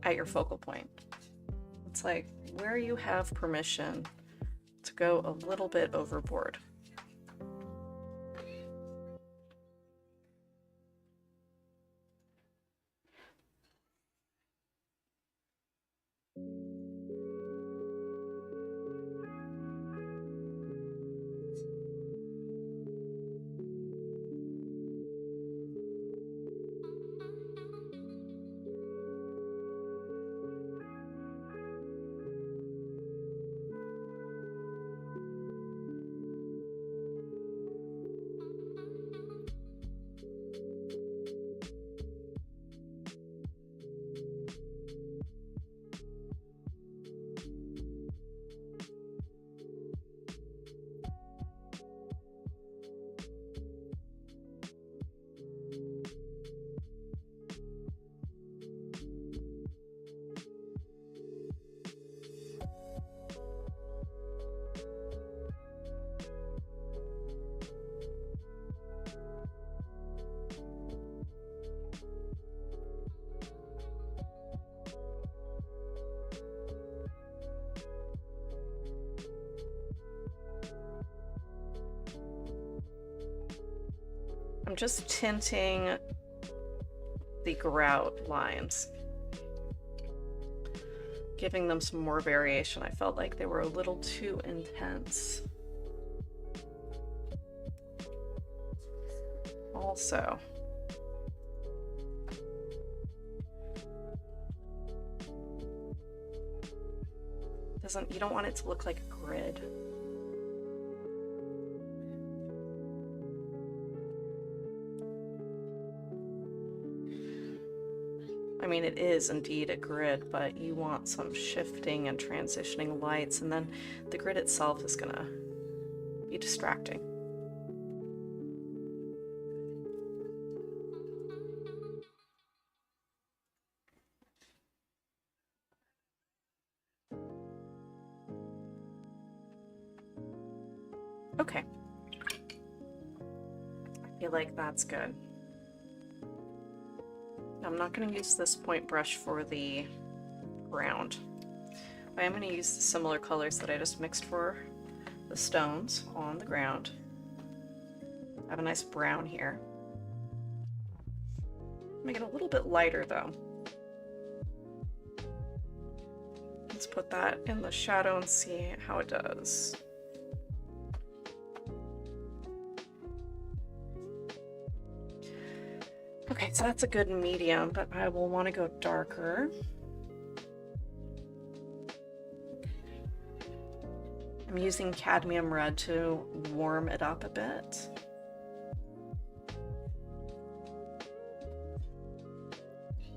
at your focal point. It's like where you have permission to go a little bit overboard. I'm just tinting the grout lines, giving them some more variation. I felt like they were a little too intense. Also, you don't want it to look like a grid. I mean, it is indeed a grid, but you want some shifting and transitioning lights, and then the grid itself is gonna be distracting. Okay. I feel like that's good. I'm not going to use this point brush for the ground. I am going to use the similar colors that I just mixed for the stones on the ground. I have a nice brown here. Make it a little bit lighter though. Let's put that in the shadow and see how it does. Okay, so that's a good medium, but I will want to go darker. I'm using cadmium red to warm it up a bit.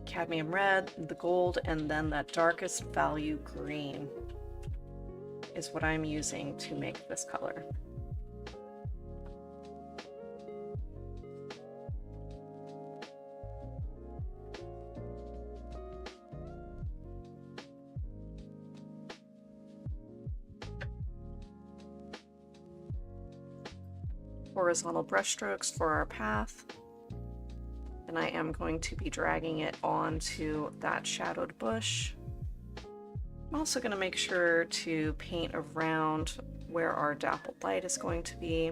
Cadmium red, the gold, and then that darkest value green is what I'm using to make this color. Horizontal brush strokes for our path. And I am going to be dragging it onto that shadowed bush. I'm also going to make sure to paint around where our dappled light is going to be.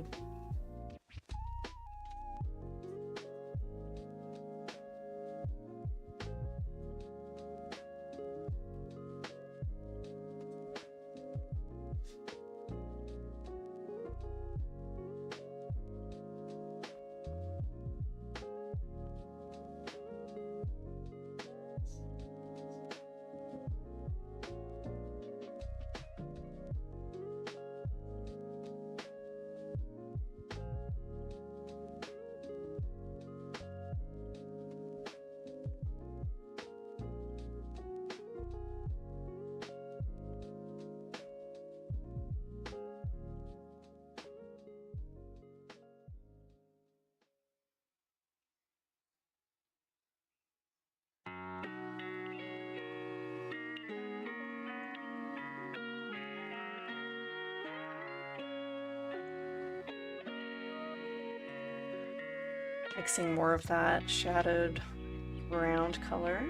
Mixing more of that shadowed ground color.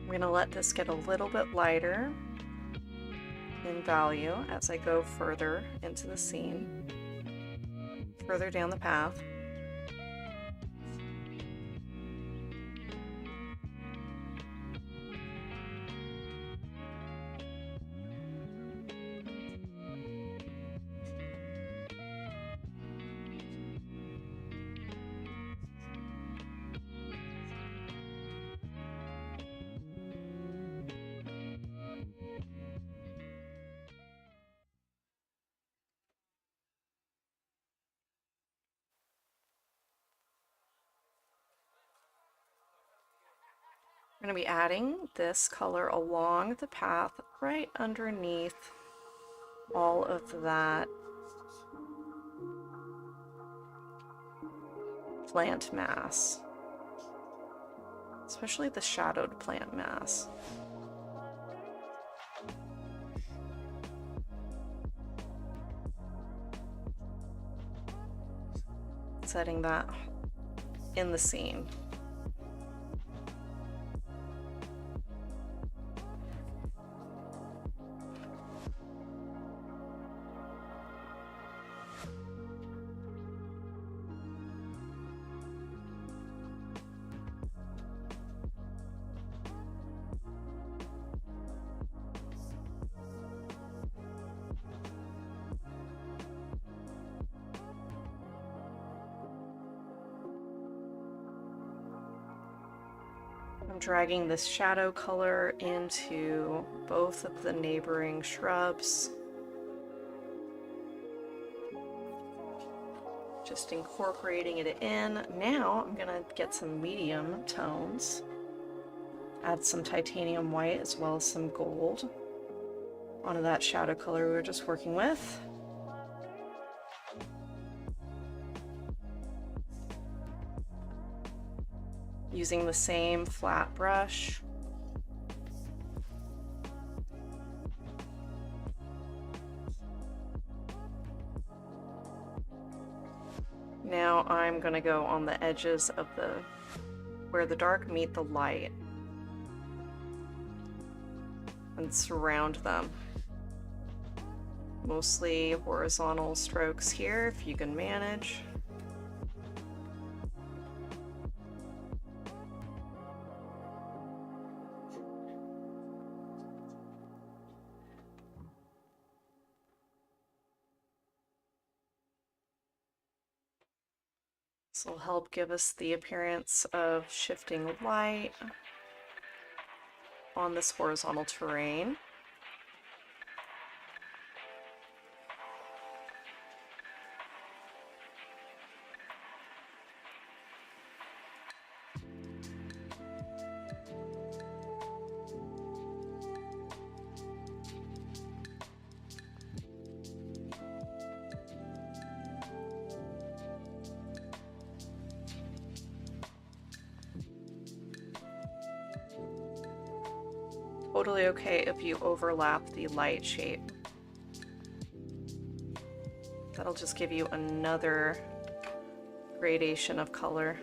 I'm going to let this get a little bit lighter in value as I go further into the scene, further down the path. I'm going to be adding this color along the path right underneath all of that plant mass, especially the shadowed plant mass. Setting that in the scene. I'm dragging this shadow color into both of the neighboring shrubs. Just incorporating it in. Now I'm gonna get some medium tones. Add some titanium white as well as some gold onto that shadow color we were just working with. Using the same flat brush. Now I'm going to go on the edges of where the dark meet the light and surround them. Mostly horizontal strokes here if you can manage. This will help give us the appearance of shifting light on this horizontal terrain. Totally okay if you overlap the light shape. That'll just give you another gradation of color.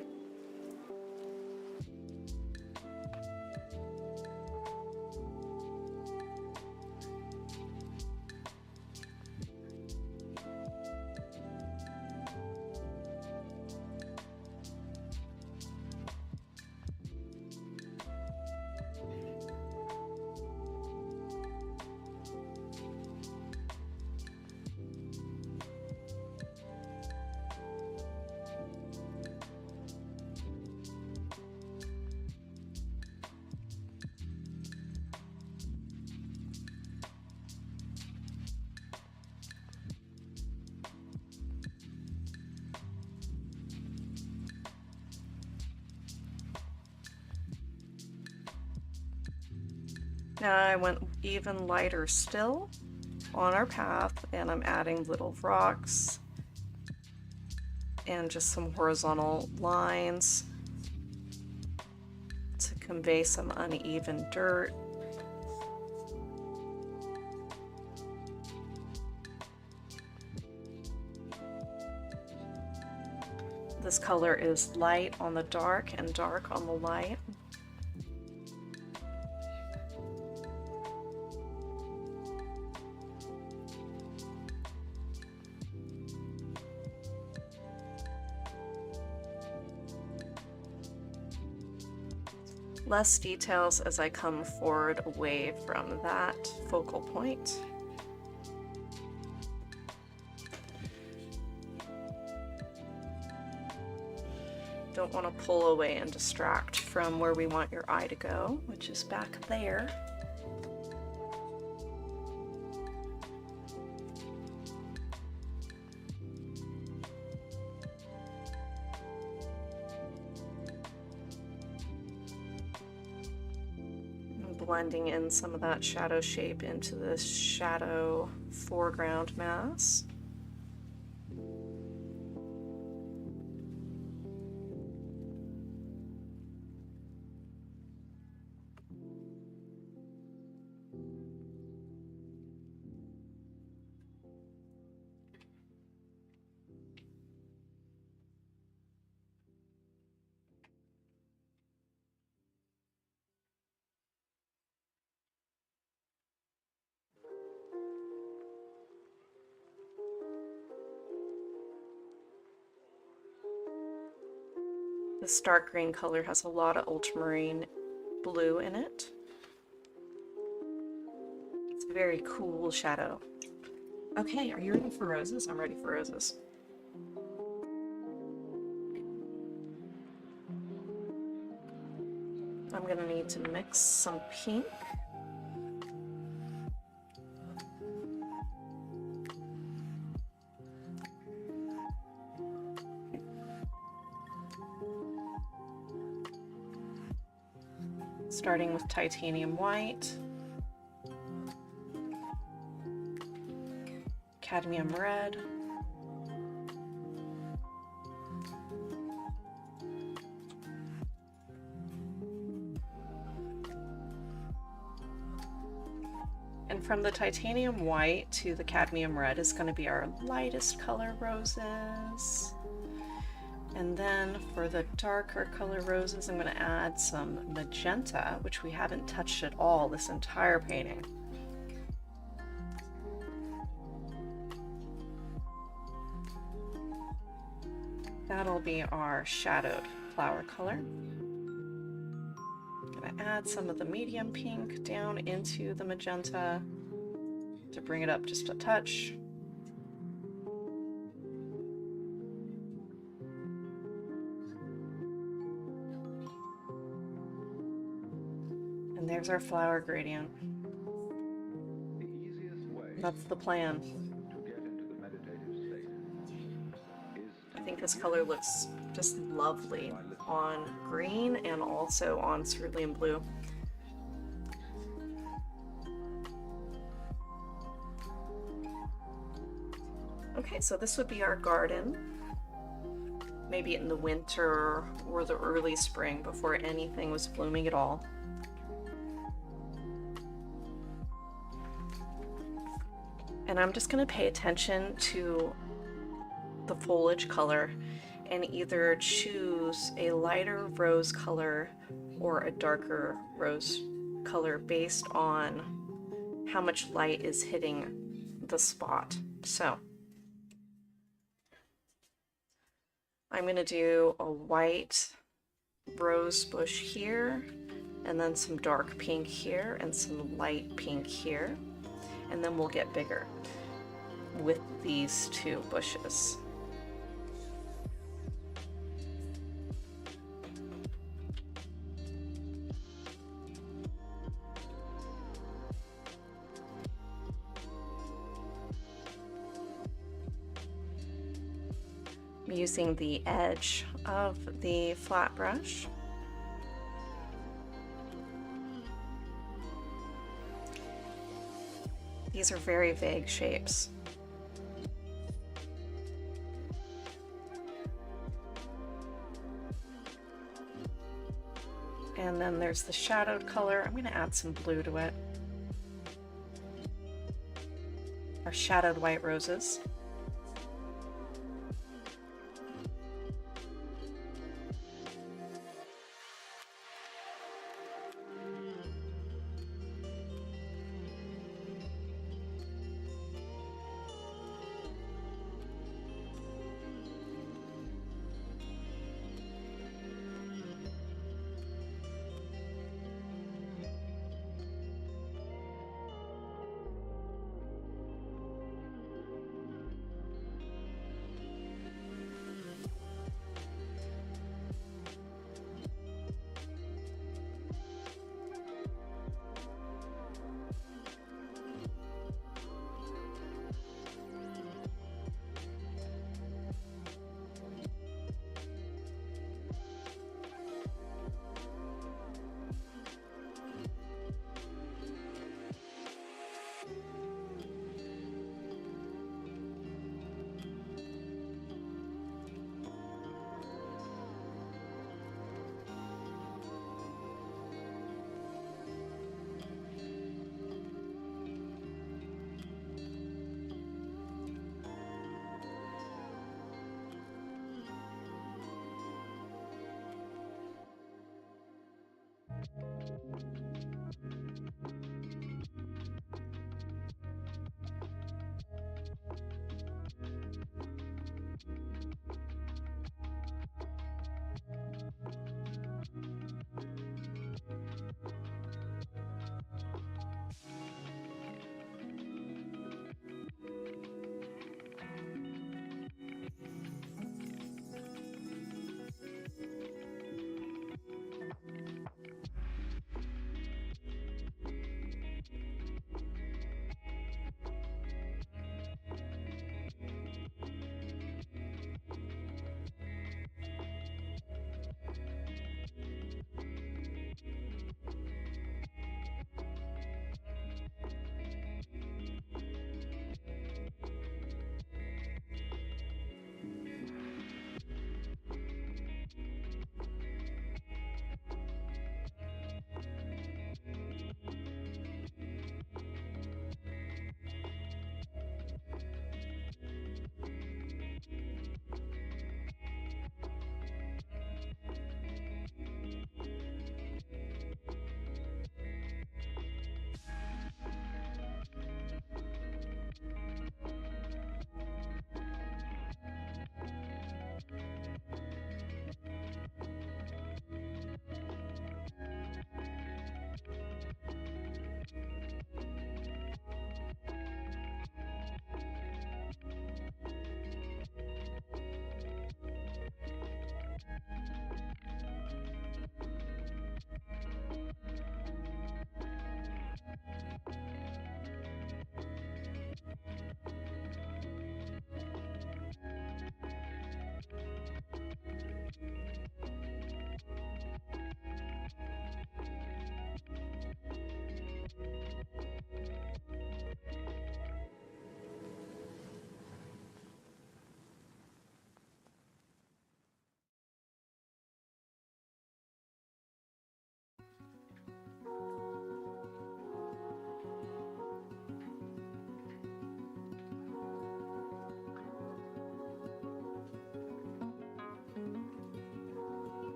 Now I went even lighter still on our path, and I'm adding little rocks and just some horizontal lines to convey some uneven dirt. This color is light on the dark and dark on the light. Less details as I come forward away from that focal point. Don't want to pull away and distract from where we want your eye to go, which is back there. I'm blending in some of that shadow shape into this shadow foreground mass. This dark green color has a lot of ultramarine blue in it. It's a very cool shadow. Okay, are you ready for roses? I'm ready for roses. I'm gonna need to mix some pink. Starting with titanium white, cadmium red, and from the titanium white to the cadmium red is going to be our lightest color roses. And then for the darker color roses, I'm going to add some magenta, which we haven't touched at all this entire painting. That'll be our shadowed flower color. I'm going to add some of the medium pink down into the magenta to bring it up just a touch. And there's our flower gradient. That's the plan. I think this color looks just lovely on green and also on cerulean blue. Okay, so this would be our garden, maybe in the winter or the early spring before anything was blooming at all. And I'm just going to pay attention to the foliage color and either choose a lighter rose color or a darker rose color based on how much light is hitting the spot. So I'm going to do a white rose bush here, and then some dark pink here and some light pink here, and then we'll get bigger with these two bushes. I'm using the edge of the flat brush. These are very vague shapes. And then there's the shadowed color. I'm going to add some blue to it. Our shadowed white roses.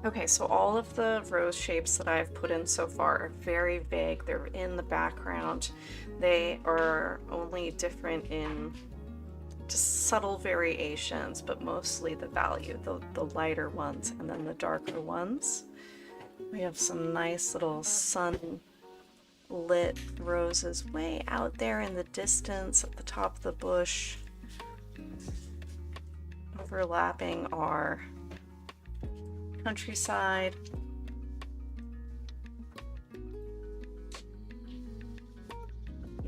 Okay, so all of the rose shapes that I've put in so far are very vague. They're in the background. They are only different in just subtle variations, but mostly the value, the lighter ones and then the darker ones. We have some nice little sun lit roses way out there in the distance at the top of the bush, overlapping our countryside.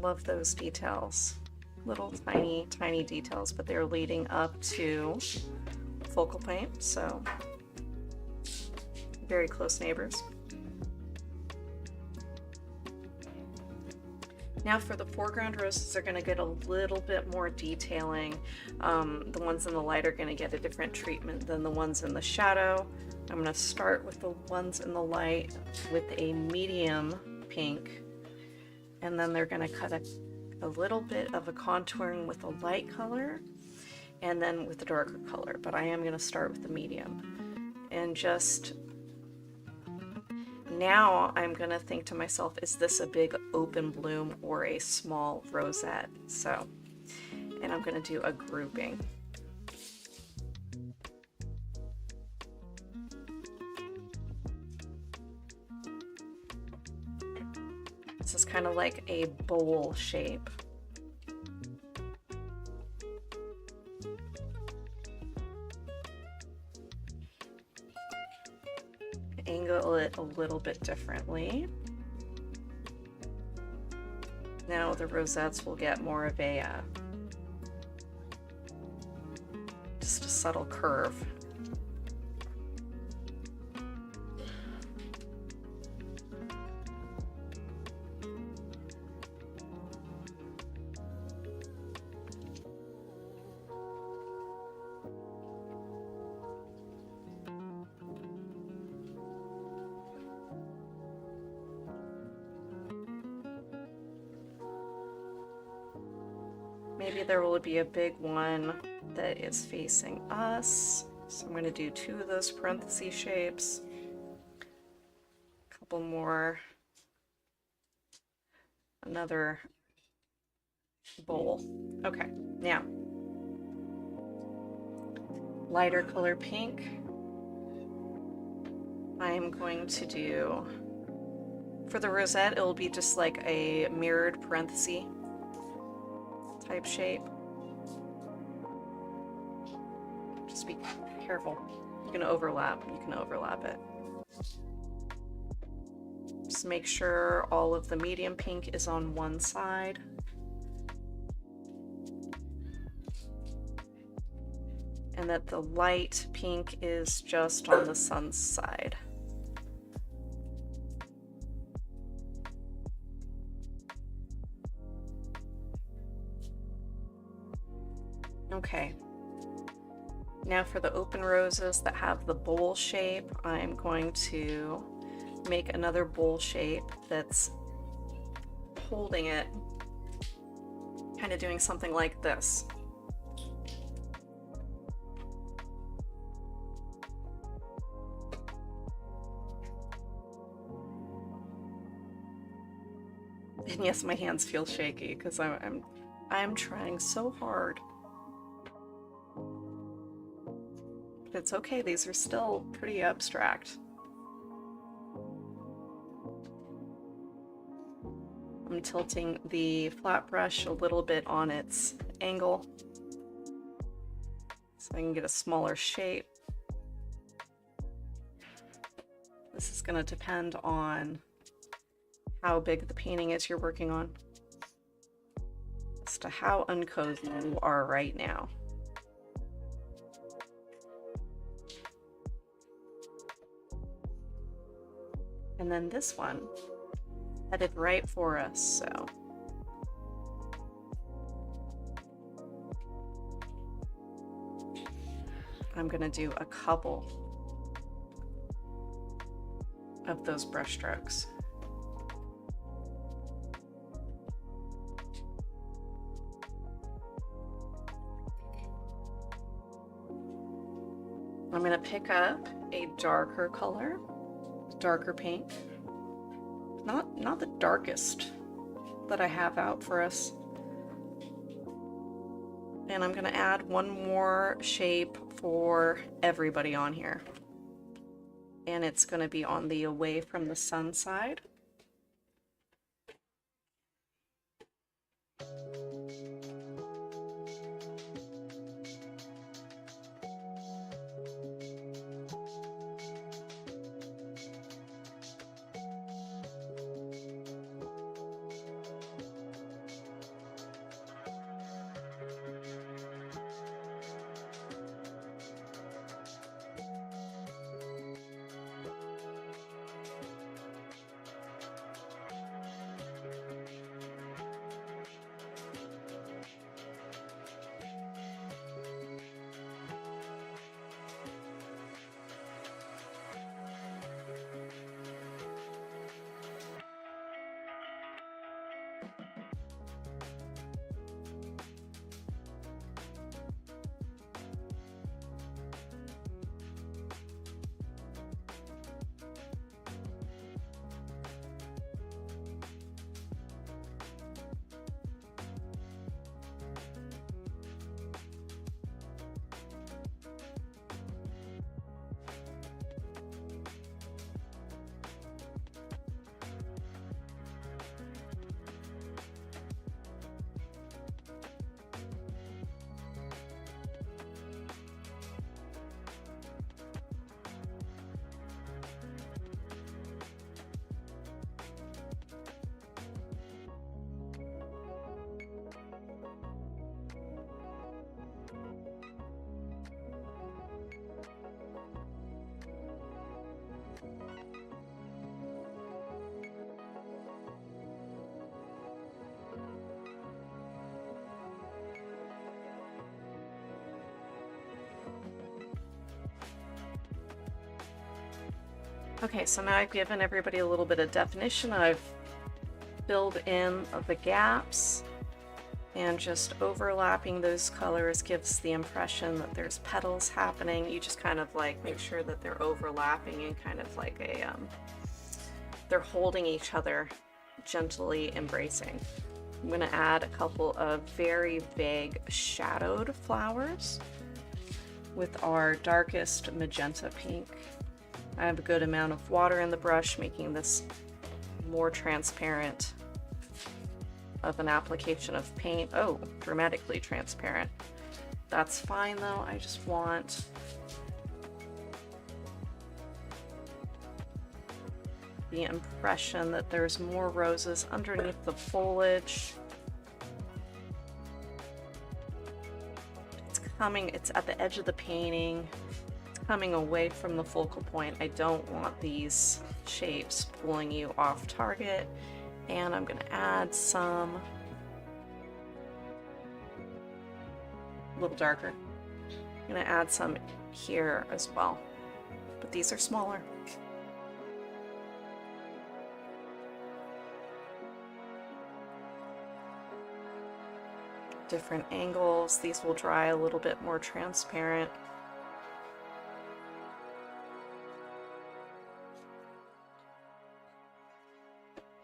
Love those details. Little tiny, tiny details, but they're leading up to focal point, so very close neighbors. Now for the foreground roses, they're going to get a little bit more detailing. The ones in the light are going to get a different treatment than the ones in the shadow. I'm going to start with the ones in the light with a medium pink, and then they're going to cut a little bit of a contouring with a light color and then with the darker color, but I am going to start with the medium. And just now I'm going to think to myself, is this a big open bloom or a small rosette? So, and I'm going to do a grouping. This is kind of like a bowl shape. Angle it a little bit differently. Now the rosettes will get more of a just a subtle curve. Maybe there will be a big one that is facing us. So I'm going to do 2 of those parenthesis shapes. A couple more. Another bowl. Okay, now lighter color pink. I'm going to do, for the rosette, it will be just like a mirrored parenthesis type shape. Just be careful. You can overlap it. Just make sure all of the medium pink is on one side. And that the light pink is just on the sun's side. Okay, now for the open roses that have the bowl shape, I'm going to make another bowl shape that's holding it, kind of doing something like this. And yes, my hands feel shaky because I'm trying so hard. But it's okay, these are still pretty abstract. I'm tilting the flat brush a little bit on its angle so I can get a smaller shape. This is going to depend on how big the painting is you're working on, as to how uncozy you are right now. And then this one headed right for us, so I'm gonna do a couple of those brush strokes. I'm gonna pick up a darker color, darker pink. Not the darkest that I have out for us. And I'm gonna add one more shape for everybody on here. And it's gonna be on the away from the sun side. Okay, so now I've given everybody a little bit of definition. I've filled in the gaps, and just overlapping those colors gives the impression that there's petals happening. You just kind of like make sure that they're overlapping and kind of like a, they're holding each other, gently embracing. I'm gonna add a couple of very vague shadowed flowers with our darkest magenta pink. I have a good amount of water in the brush, making this more transparent of an application of paint. Oh, dramatically transparent. That's fine though, I just want the impression that there's more roses underneath the foliage. It's at the edge of the painting. It's coming away from the focal point. I don't want these shapes pulling you off target. And I'm gonna add some, a little darker. I'm gonna add some here as well, but these are smaller. Different angles. These will dry a little bit more transparent.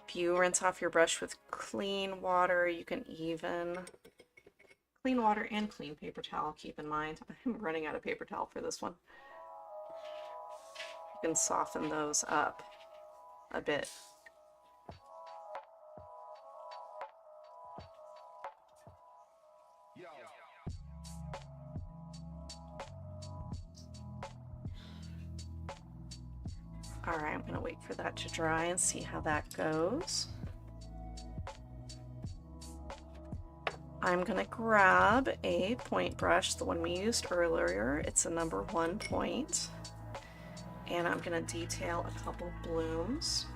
If you rinse off your brush with clean water, you can even, clean water and clean paper towel, keep in mind. I'm running out of paper towel for this one. You can soften those up a bit. All right, I'm gonna wait for that to dry and see how that goes. I'm gonna grab a point brush, the one we used earlier. It's a number 1 point. And I'm gonna detail a couple blooms.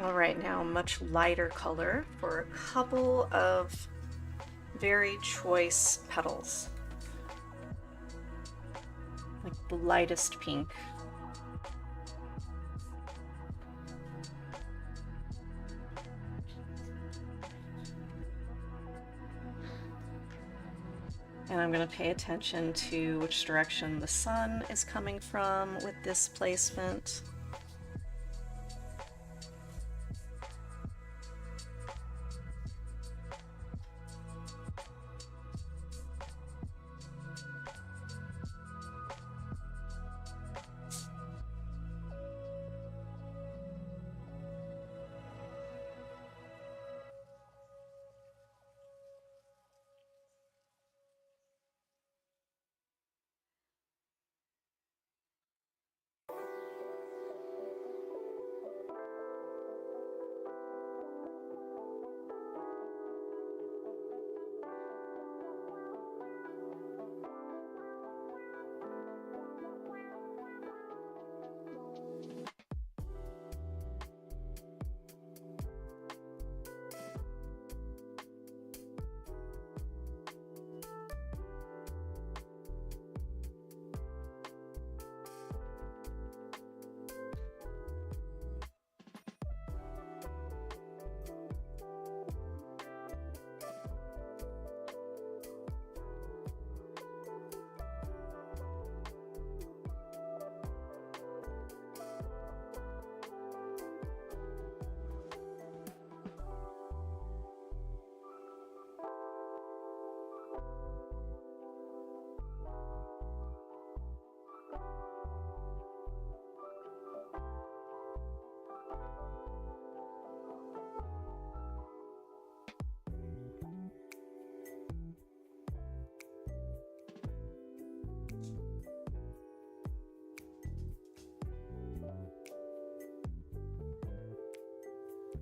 All right, now a much lighter color for a couple of very choice petals. Like the lightest pink. And I'm going to pay attention to which direction the sun is coming from with this placement.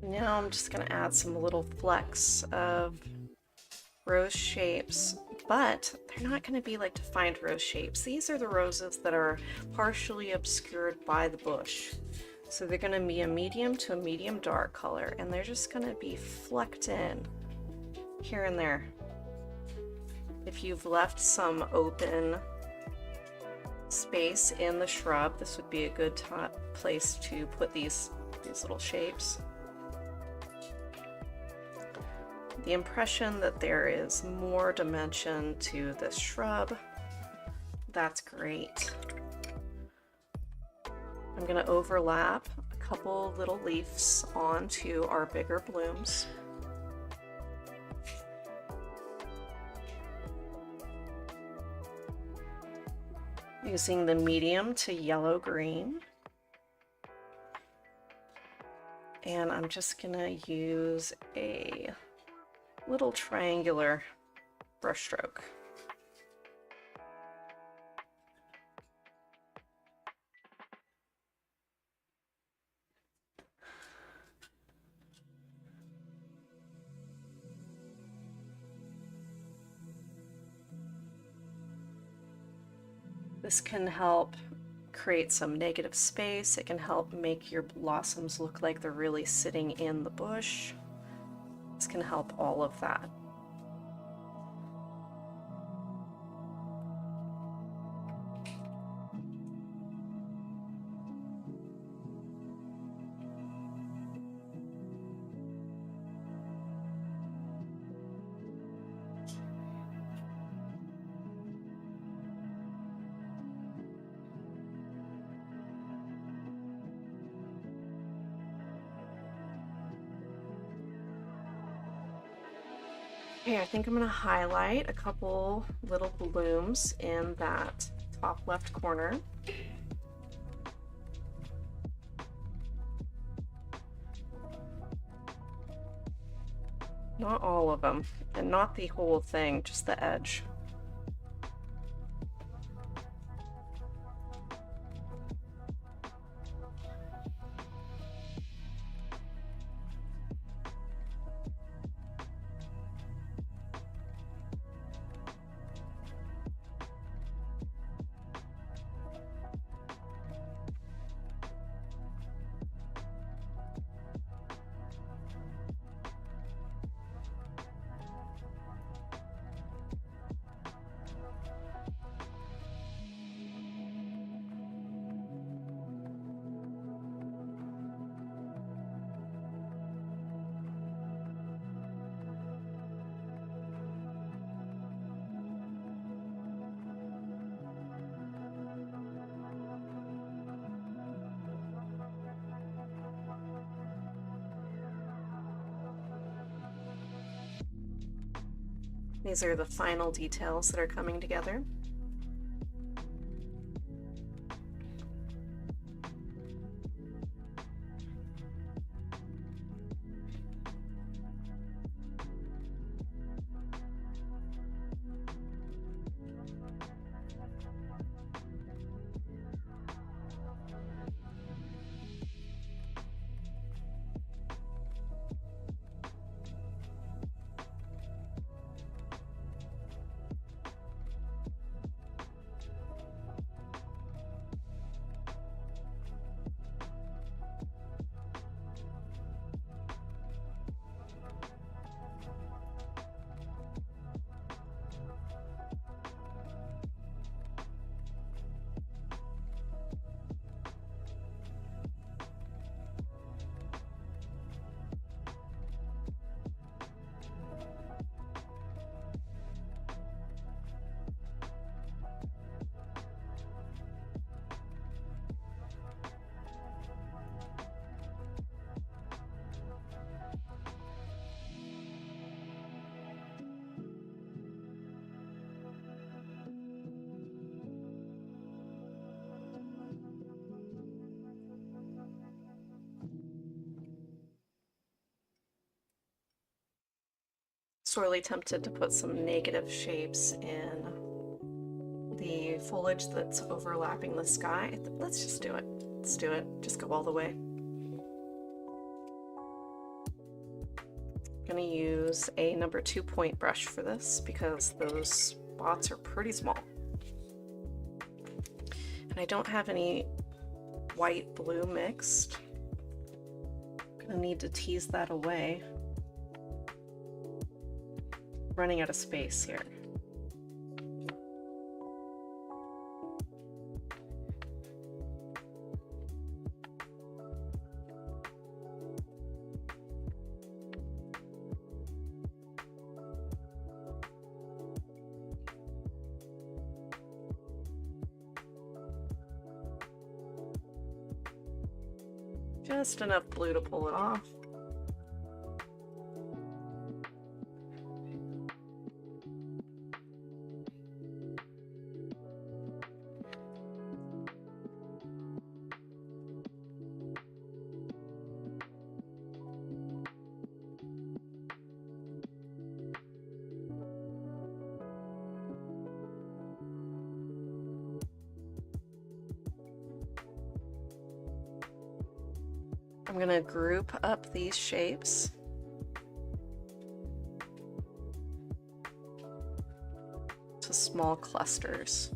Now I'm just going to add some little flecks of rose shapes, but they're not going to be like defined rose shapes. These are the roses that are partially obscured by the bush. So they're going to be a medium to a medium dark color, and they're just going to be flecked in here and there. If you've left some open space in the shrub, this would be a good place to put these little shapes. The impression that there is more dimension to this shrub, that's great. I'm going to overlap a couple little leaves onto our bigger blooms. Using the medium to yellow green. And I'm just going to use a little triangular brush stroke. This can help create some negative space. It can help make your blossoms look like they're really sitting in the bush. This can help all of that. Okay, I think I'm going to highlight a couple little blooms in that top left corner. Not all of them, and not the whole thing, just the edge. These are the final details that are coming together. Sorely tempted to put some negative shapes in the foliage that's overlapping the sky. Let's just do it. Let's do it. Just go all the way. going to use a number 2 point brush for this because those spots are pretty small. And I don't have any white blue mixed. I'm going to need to tease that away. Running out of space here. Just enough blue to pull it off. I'm going to group up these shapes to small clusters.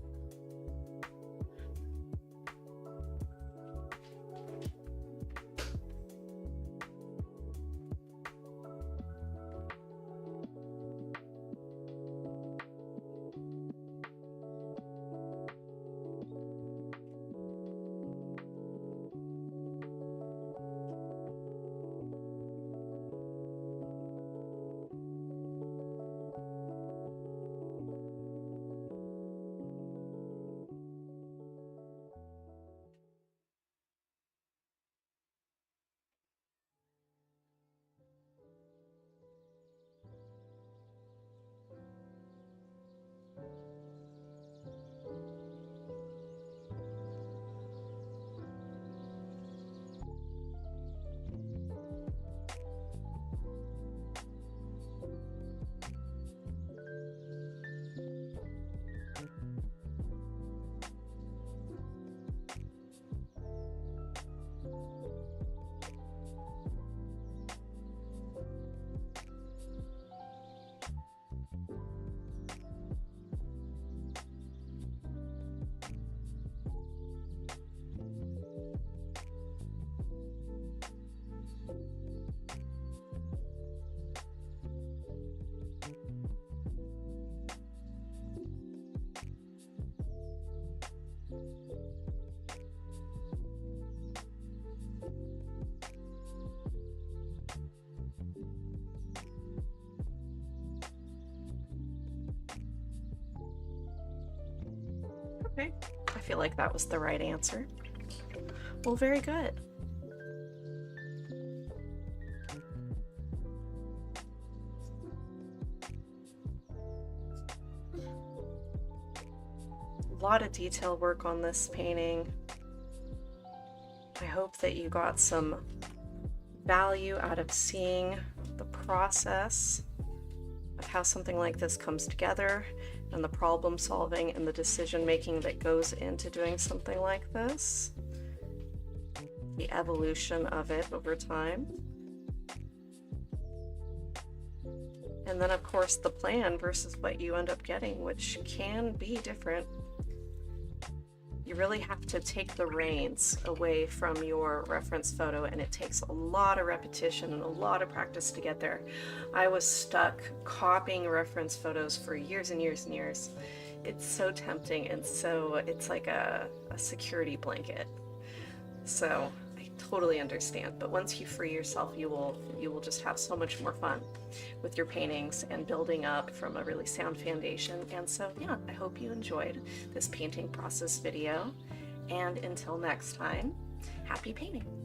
Okay, I feel like that was the right answer. Well, very good. A lot of detail work on this painting. I hope that you got some value out of seeing the process of how something like this comes together and the problem solving and the decision making that goes into doing something like this, the evolution of it over time, and then of course the plan versus what you end up getting, which can be different. You really have to take the reins away from your reference photo, and it takes a lot of repetition and a lot of practice to get there. I was stuck copying reference photos for years and years and years. It's so tempting, and so it's like a security blanket. So I totally understand, but once you free yourself, you will just have so much more fun with your paintings and building up from a really sound foundation. And so yeah, I hope you enjoyed this painting process video, and until next time, happy painting.